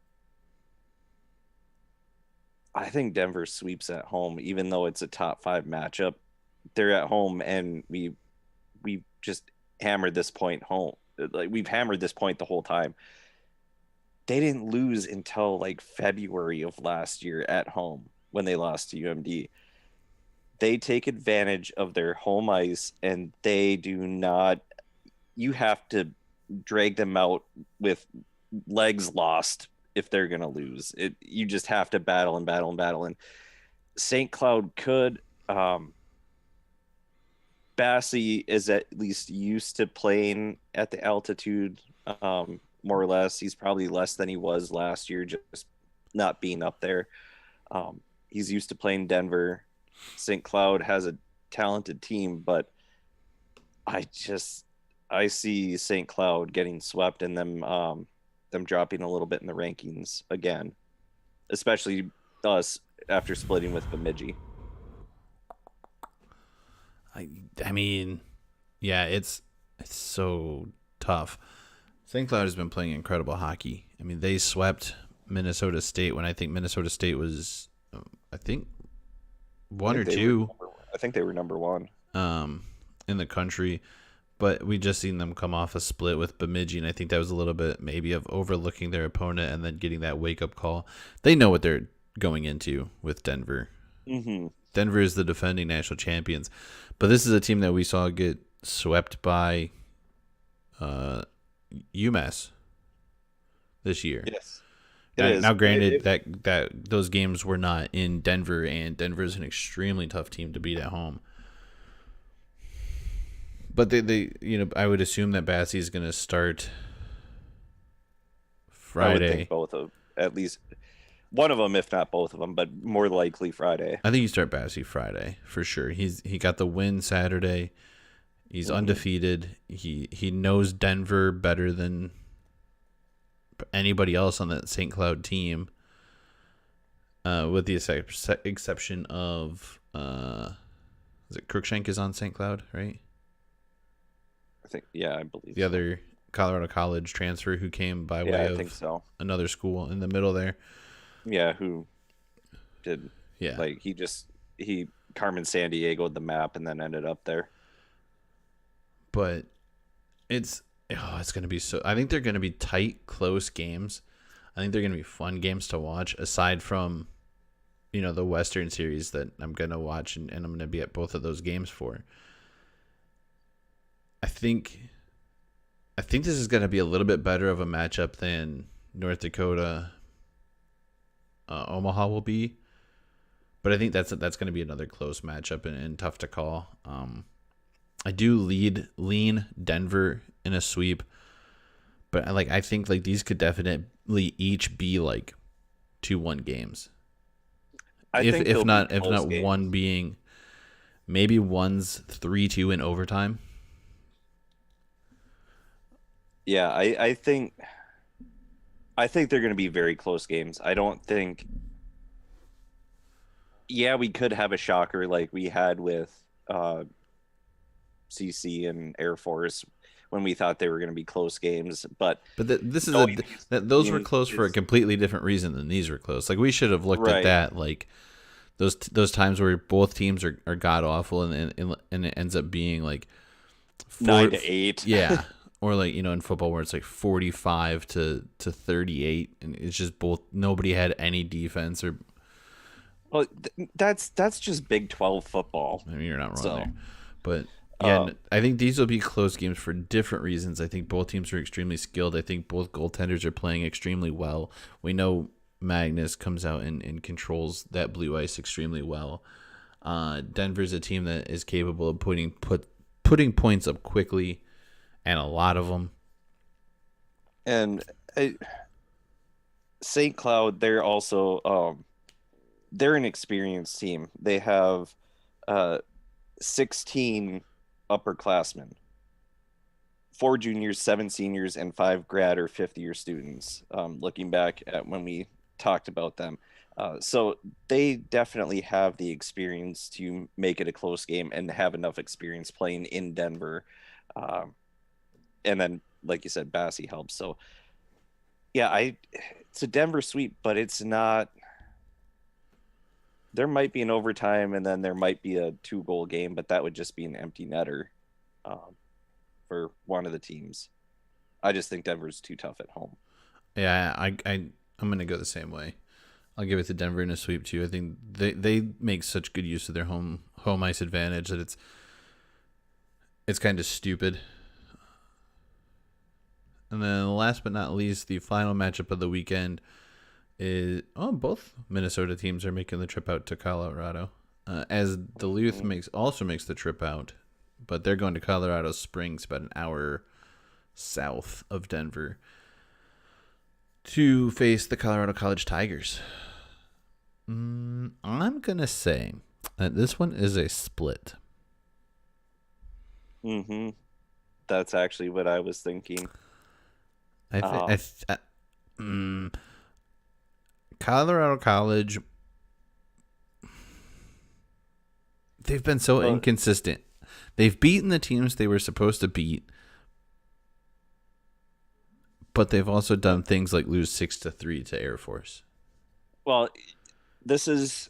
B: I think Denver sweeps at home, even though it's a top 5 matchup. They're at home, and we just hammered this point home. Like we've hammered this point the whole time. They didn't lose until like February of last year at home when they lost to UMD. They take advantage of their home ice, and they do not. You have to drag them out with legs lost if they're going to lose. You just have to battle and battle and battle. And St. Cloud could. Bassie is at least used to playing at the altitude, more or less. He's probably less than he was last year, just not being up there. He's used to playing Denver. St. Cloud has a talented team, but I just I see St. Cloud getting swept and them dropping a little bit in the rankings again, especially us after splitting with Bemidji.
A: I I mean, yeah, it's so tough. St. Cloud has been playing incredible hockey. I mean, they swept Minnesota State when I think Minnesota State was, I think,
B: I
A: one or
B: think they were
A: two
B: I think they were number 1.
A: um, in the country. But we just seen them come off a split with Bemidji, and I think that was a little bit maybe of overlooking their opponent and then getting that wake up call. They know what they're going into with Denver.
B: Mm-hmm.
A: Denver is the defending national champions, but this is a team that we saw get swept by uh, UMass this year.
B: Yes, it is.
A: Now, granted, that those games were not in Denver, and Denver is an extremely tough team to beat at home. But they I would assume that Bassie is going to start
B: I would think
A: Friday.
B: both of at least one of them, if not both of them, but more likely Friday.
A: I think you start Bassie Friday for sure. He got the win Saturday. He's
B: Mm-hmm.
A: undefeated. He knows Denver better than anybody else on that St. Cloud team, with the exception of is it Crookshank is on St. Cloud, right?
B: I think, yeah, I believe
A: The
B: so.
A: other Colorado College transfer who came by
B: Yeah,
A: way
B: I think
A: of
B: so.
A: another school in the middle there.
B: Yeah, who did
A: Yeah,
B: like he Carmen San Diego the map and then ended up there.
A: but it's going to be so. I think they're going to be tight, close games. I think they're going to be fun games to watch. Aside from, the Western Series that I'm going to watch and I'm going to be at both of those games for. I think this is going to be a little bit better of a matchup than North Dakota, Omaha will be, but I think that's going to be another close matchup and tough to call. I do lean Denver in a sweep, but I think these could definitely each be 2-1 games.
B: I
A: If
B: think
A: if
B: they'll be
A: not if
B: close
A: not
B: games.
A: one being maybe one's 3-2 in overtime.
B: Yeah, I think I think they're going to be very close games. I don't think. Yeah, we could have a shocker like we had with CC and Air Force when we thought they were going to be close games, but
A: But this is
B: knowing these
A: that those were
B: teams
A: close for a
B: is
A: completely different reason than these were close. Like we should have looked at
B: right.
A: that like those times where both teams are god awful and it ends up being like
B: 9-8.
A: yeah, or like in football where it's like 45 to 38 and it's just both nobody had any defense or
B: Well, that's just Big 12 football.
A: I mean you're not wrong
B: So,
A: there, but yeah,
B: um,
A: I think these will be close games for different reasons. I think both teams are extremely skilled. I think both goaltenders are playing extremely well. We know Magnus comes out and controls that blue ice extremely well. Denver's a team that is capable of putting points up quickly, and a lot of them.
B: and St. Cloud, they're also they're an experienced team. They have 16 upperclassmen, 4 juniors, 7 seniors, and 5 grad or fifth-year students. Looking back at when we talked about them, so they definitely have the experience to make it a close game and have enough experience playing in Denver. Um, and then, like you said, Bassie helps. So yeah, it's a Denver sweep, but it's not. There might be an overtime, and then there might be a 2-goal game, but that would just be an empty netter um, for one of the teams. I just think Denver's too tough at home.
A: Yeah, I'm gonna go the same way. I'll give it to Denver in a sweep too. I think they make such good use of their home ice advantage that it's kind of stupid. And then last but not least, the final matchup of the weekend is both Minnesota teams are making the trip out to Colorado. As Duluth also makes the trip out, but they're going to Colorado Springs, about an hour south of Denver, to face the Colorado College Tigers. I'm gonna say that this one is a split.
B: Mm-hmm. That's actually what I was thinking.
A: I
B: Uh,
A: think Colorado College, they've been so
B: well,
A: inconsistent. They've beaten the teams they were supposed to beat, but they've also done things like lose 6-3 to Air Force.
B: well, this is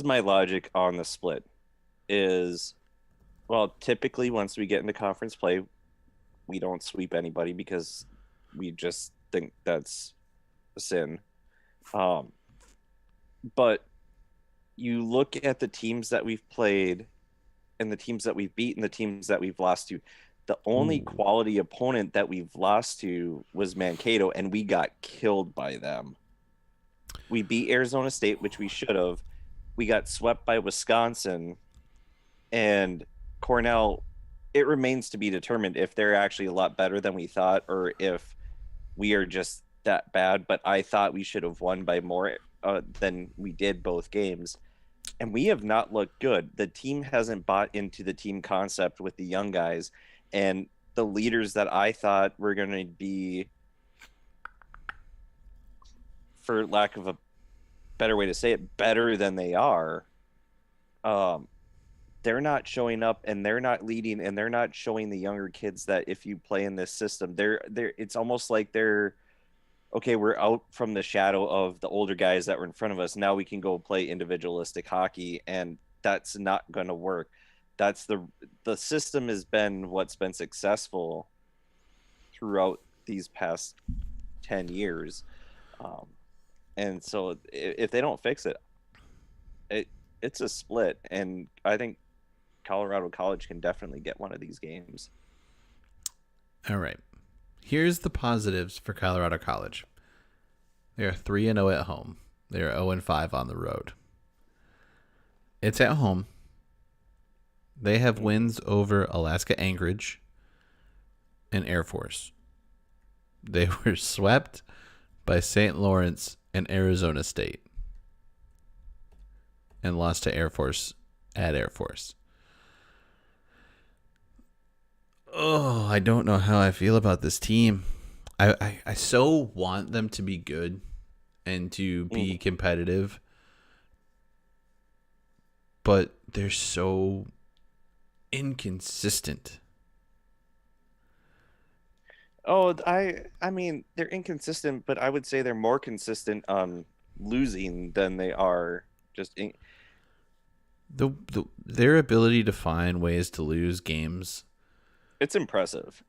B: my logic on the split. Is well, typically once we get into conference play, we don't sweep anybody because we just think that's a sin. Um, but you look at the teams that we've played and the teams that we've beaten, the teams that we've lost to. The only
A: Ooh.
B: quality opponent that we've lost to was Mankato, and we got killed by them. We beat Arizona State, which we should have. We got swept by Wisconsin and Cornell. It remains to be determined if they're actually a lot better than we thought or if we are just that bad. But I thought we should have won by more than we did both games. And we have not looked good. The team hasn't bought into the team concept with the young guys and the leaders that I thought were going to be, for lack of a better way to say it, better than they are. They're not showing up and they're not leading and they're not showing the younger kids that if you play in this system, they're it's almost like they're okay, we're out from the shadow of the older guys that were in front of us. Now we can go play individualistic hockey, and that's not going to work. That's the system has been what's been successful throughout these past 10 years. And so if they don't fix it, it's a split. And I think Colorado College can definitely get one of these games.
A: All right. Here's the positives for Colorado College. They are 3-0 at home. They are 0-5 on the road. It's at home. They have wins over Alaska Anchorage and Air Force. They were swept by St. Lawrence and Arizona State and lost to Air Force at Air Force. Oh, I don't know how I feel about this team. I so want them to be good and to be competitive, but they're so inconsistent.
B: Oh, I mean, they're inconsistent, but I would say they're more consistent on losing than they are just
A: Their ability to find ways to lose games
B: it's impressive.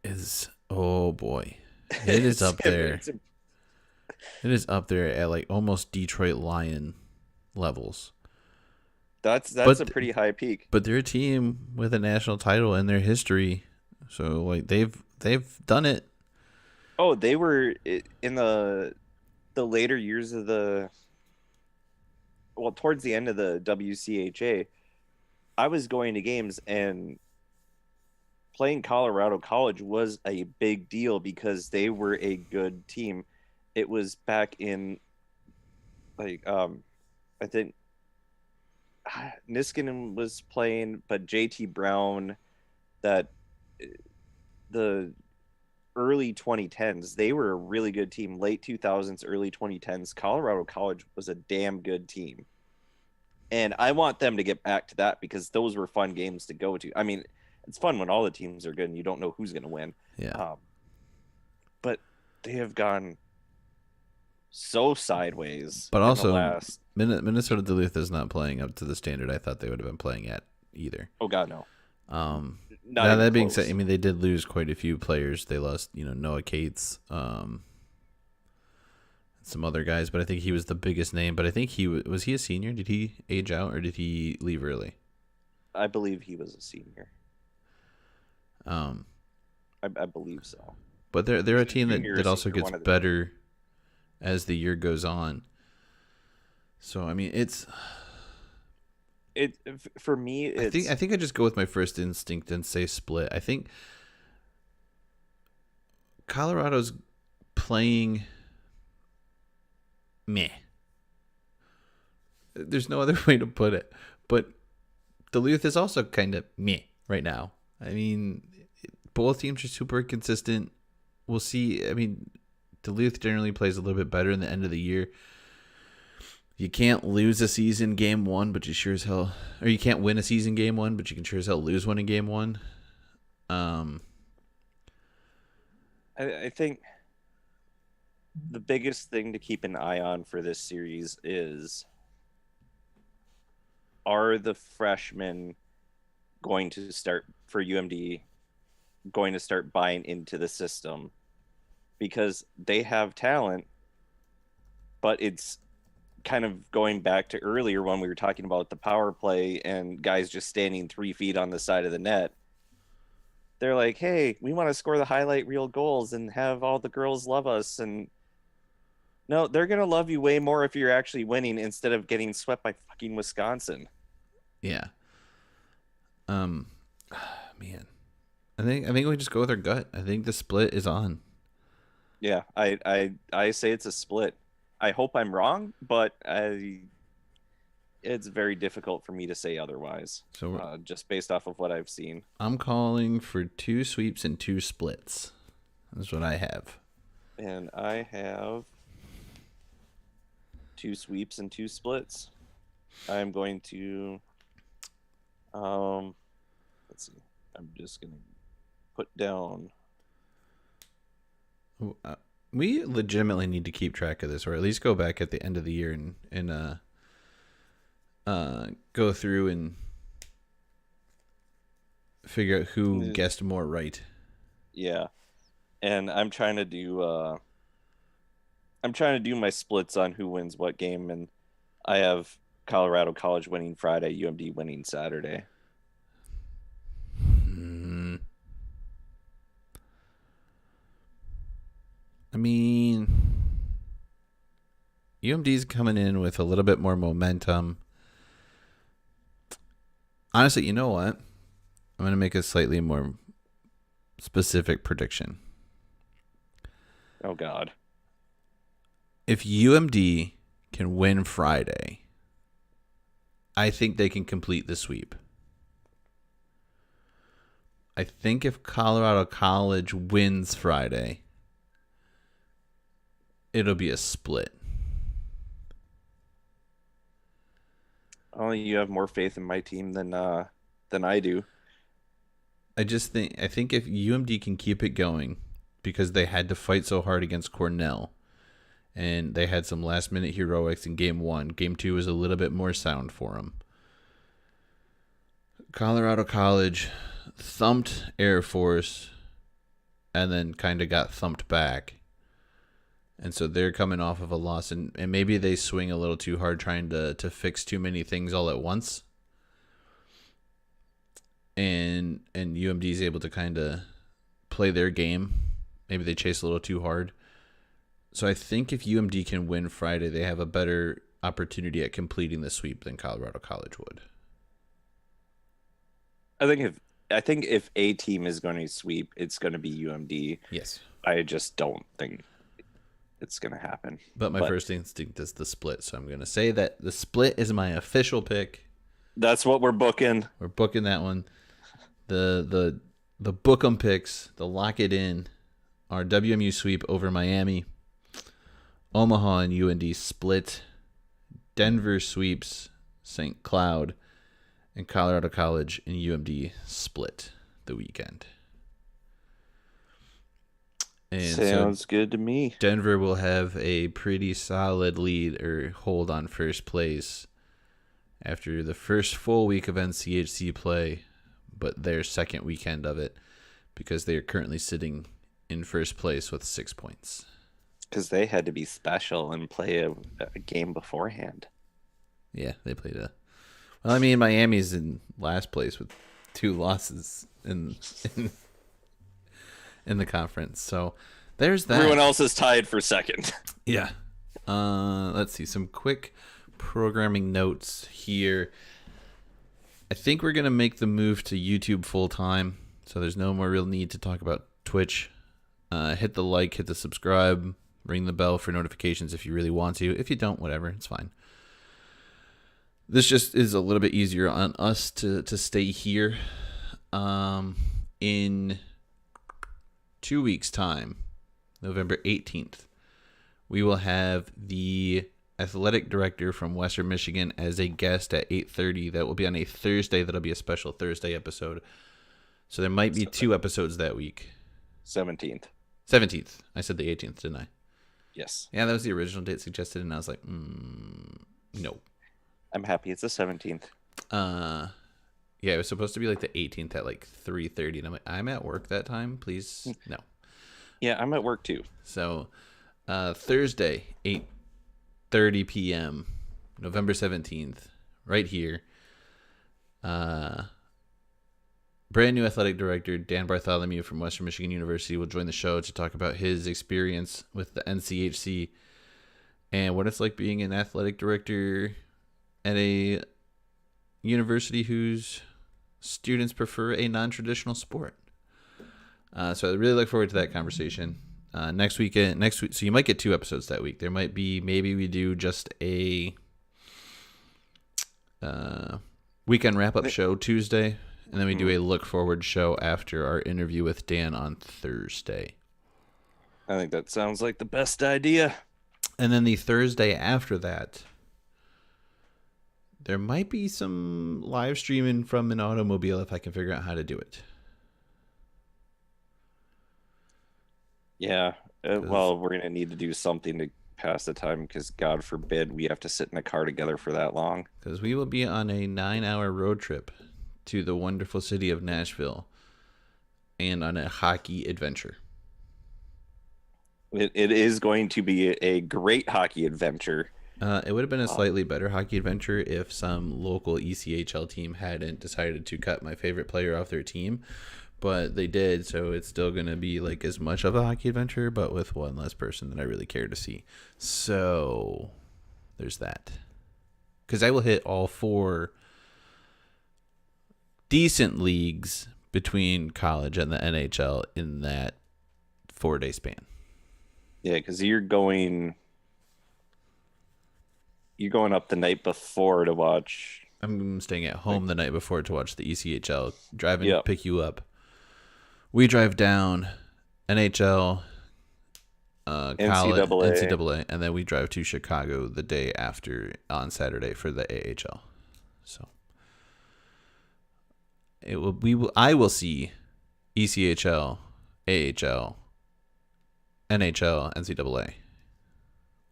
A: is, oh boy, it is
B: It's,
A: up there.
B: it's
A: It is up there at like almost Detroit Lion levels.
B: that's a
A: But
B: pretty high peak.
A: but they're a team with a national title in their history, so like they've done it.
B: Oh, they were in the later years of the well, towards the end of the WCHA. I was going to games and playing Colorado College was a big deal because they were a good team. It was back in like I think Niskanen was playing, but JT Brown, that the early 2010s, they were a really good team. Late 2000s, early 2010s, Colorado College was a damn good team. And I want them to get back to that because those were fun games to go to. I mean, it's fun when all the teams are good and you don't know who's going to win.
A: Yeah.
B: But they have gone so sideways
A: But
B: in the
A: also,
B: last.
A: Minnesota Duluth is not playing up to the standard I thought they would have been playing at either.
B: Oh God, no.
A: Not
B: Not
A: that
B: even
A: being
B: close.
A: said, I mean they did lose quite a few players. They lost, Noah Cates, some other guys, but I think he was the biggest name. But I think was he a senior? Did he age out or did he leave early?
B: I believe he was a senior.
A: Um,
B: I believe so.
A: but they're a team
B: Junior or
A: that also
B: senior,
A: gets
B: one of the
A: better as the year goes on. So I mean,
B: for me. It's
A: I think I just go with my first instinct and say split. I think Colorado's playing meh. There's no other way to put it. But Duluth is also kind of meh right now. I mean, both teams are super consistent. We'll see. I mean, Duluth generally plays a little bit better in the end of the year. You can't lose a season game one, but you sure as hell, or you can't win a season game one, but you can sure as hell lose one in game one.
B: I think the biggest thing to keep an eye on for this series is, are the freshmen going to start for UMD going to start buying into the system? Because they have talent, but it's kind of going back to earlier when we were talking about the power play and guys just standing 3 feet on the side of the net. They're like, hey, we want to score the highlight reel goals and have all the girls love us. And no, they're going to love you way more if you're actually winning instead of getting swept by fucking Wisconsin.
A: Yeah. Man. I think we just go with our gut. I think the split is on.
B: Yeah, I say it's a split. I hope I'm wrong, but it's very difficult for me to say otherwise.
A: So
B: just based off of what I've seen.
A: I'm calling for 2 sweeps and 2 splits. That's what I have.
B: And I have 2 sweeps and 2 splits. I'm going to let's see. I'm just going to put down.
A: We legitimately need to keep track of this, or at least go back at the end of the year and go through and figure out who guessed more right.
B: Yeah. And I'm trying to do my splits on who wins what game, and I have Colorado College winning Friday, UMD winning Saturday.
A: I mean, UMD's coming in with a little bit more momentum. Honestly, you know what? I'm going to make a slightly more specific prediction.
B: Oh, God.
A: If UMD can win Friday, I think they can complete the sweep. I think if Colorado College wins Friday, It'll be a split.
B: Oh, you have more faith in my team than I do.
A: I think if UMD can keep it going, because they had to fight so hard against Cornell, and they had some last minute heroics in game 1. Game 2 was a little bit more sound for them. Colorado College thumped Air Force and then kind of got thumped back. And so they're coming off of a loss, and maybe they swing a little too hard trying to fix too many things all at once. And UMD is able to kind of play their game. Maybe they chase a little too hard. So I think if UMD can win Friday, they have a better opportunity at completing the sweep than Colorado College would.
B: I think if a team is going to sweep, it's going to be UMD.
A: Yes.
B: I just don't think it's going to happen.
A: But my first instinct is the split, so I'm going to say that the split is my official pick.
B: That's what we're booking.
A: We're booking that one. The book 'em picks, the lock it in, are WMU sweep over Miami, Omaha and UND split, Denver sweeps St. Cloud, and Colorado College and UMD split the weekend. And
B: sounds good to me.
A: Denver will have a pretty solid lead or hold on first place after the first full week of NCHC play, but their second weekend of it, because they are currently sitting in first place with 6 points.
B: Because they had to be special and play a game beforehand.
A: Yeah, they played a... Well, I mean, Miami's in last place with 2 losses in the conference. So there's that.
B: Everyone else is tied for second.
A: Yeah. Let's see. Some quick programming notes here. I think we're going to make the move to YouTube full time. So there's no more real need to talk about Twitch. Hit the like, hit the subscribe, ring the bell for notifications if you really want to. If you don't, whatever, it's fine. This just is a little bit easier on us to stay here. In 2 weeks' time, November 18th, we will have the athletic director from Western Michigan as a guest at 8:30. That will be on a Thursday. That'll be a special Thursday episode. So there might be 2 episodes that week.
B: 17th.
A: I said the 18th, didn't I?
B: Yes.
A: Yeah, that was the original date suggested, and I was like, no.
B: I'm happy it's the 17th.
A: Yeah, it was supposed to be like the 18th at like 3:30, and I'm like, I'm at work that time, please. No.
B: Yeah, I'm at work too.
A: So, Thursday, 8:30 p.m., November 17th, right here. Brand new athletic director Dan Bartholomew from Western Michigan University will join the show to talk about his experience with the NCHC and what it's like being an athletic director at a university whose students prefer a non-traditional sport. So I really look forward to that conversation. Next week, so you might get 2 episodes that week. There might be, maybe we do just a weekend wrap-up show Tuesday, and then we do a look-forward show after our interview with Dan on Thursday.
B: I think that sounds like the best idea.
A: And then the Thursday after that, there might be some live streaming from an automobile if I can figure out how to do it.
B: Yeah. Well, we're going to need to do something to pass the time because God forbid we have to sit in a car together for that long.
A: Because we will be on a 9-hour road trip to the wonderful city of Nashville and on a hockey adventure.
B: It is going to be a great hockey adventure.
A: It would have been a slightly better hockey adventure if some local ECHL team hadn't decided to cut my favorite player off their team, but they did, so it's still going to be like as much of a hockey adventure, but with one less person that I really care to see. So there's that. Because I will hit all 4 decent leagues between college and the NHL in that 4-day span.
B: Yeah, because you're going up the night before to watch.
A: I'm staying at home the night before to watch the ECHL, driving to pick you up. We drive down NHL, college
B: NCAA.
A: NCAA, and then we drive to Chicago the day after on Saturday for the AHL. So I will see ECHL, AHL, NHL, NCAA,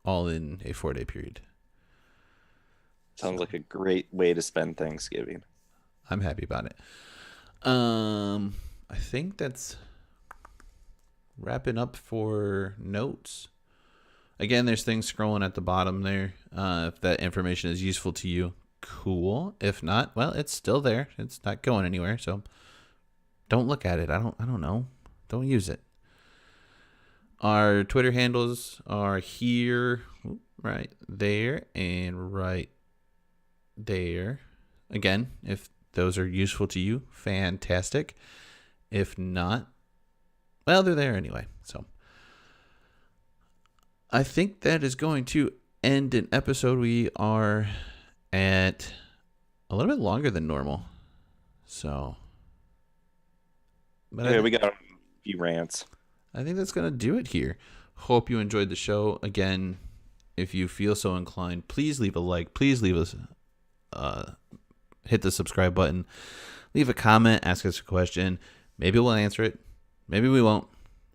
A: all in a 4-day period.
B: Sounds like a great way to spend Thanksgiving.
A: I'm happy about it. I think that's wrapping up for notes. Again, there's things scrolling at the bottom there. If that information is useful to you, cool. If not, well, it's still there. It's not going anywhere. So don't look at it. I don't know. Don't use it. Our Twitter handles are here, right there, and right there. Again, if those are useful to you, fantastic. If not, well, they're there anyway. So I think that is going to end an episode. We are at a little bit longer than normal. So, but
B: Yeah, we got a few rants.
A: I think that's going to do it here. Hope you enjoyed the show. Again, if you feel so inclined, please leave a like. Please leave us, hit the subscribe button. Leave a comment. Ask us a question. Maybe we'll answer it. Maybe we won't.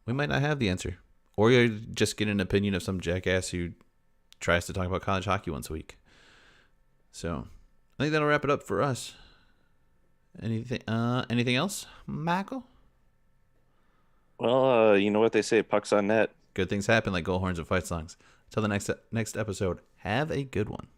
A: We might not have the answer. Or you just get an opinion of some jackass who tries to talk about college hockey once a week. So, I think that'll wrap it up for us. Anything else, Michael?
B: Well, you know what they say, pucks on net.
A: Good things happen like goal horns and fight songs. Until the next episode, have a good one.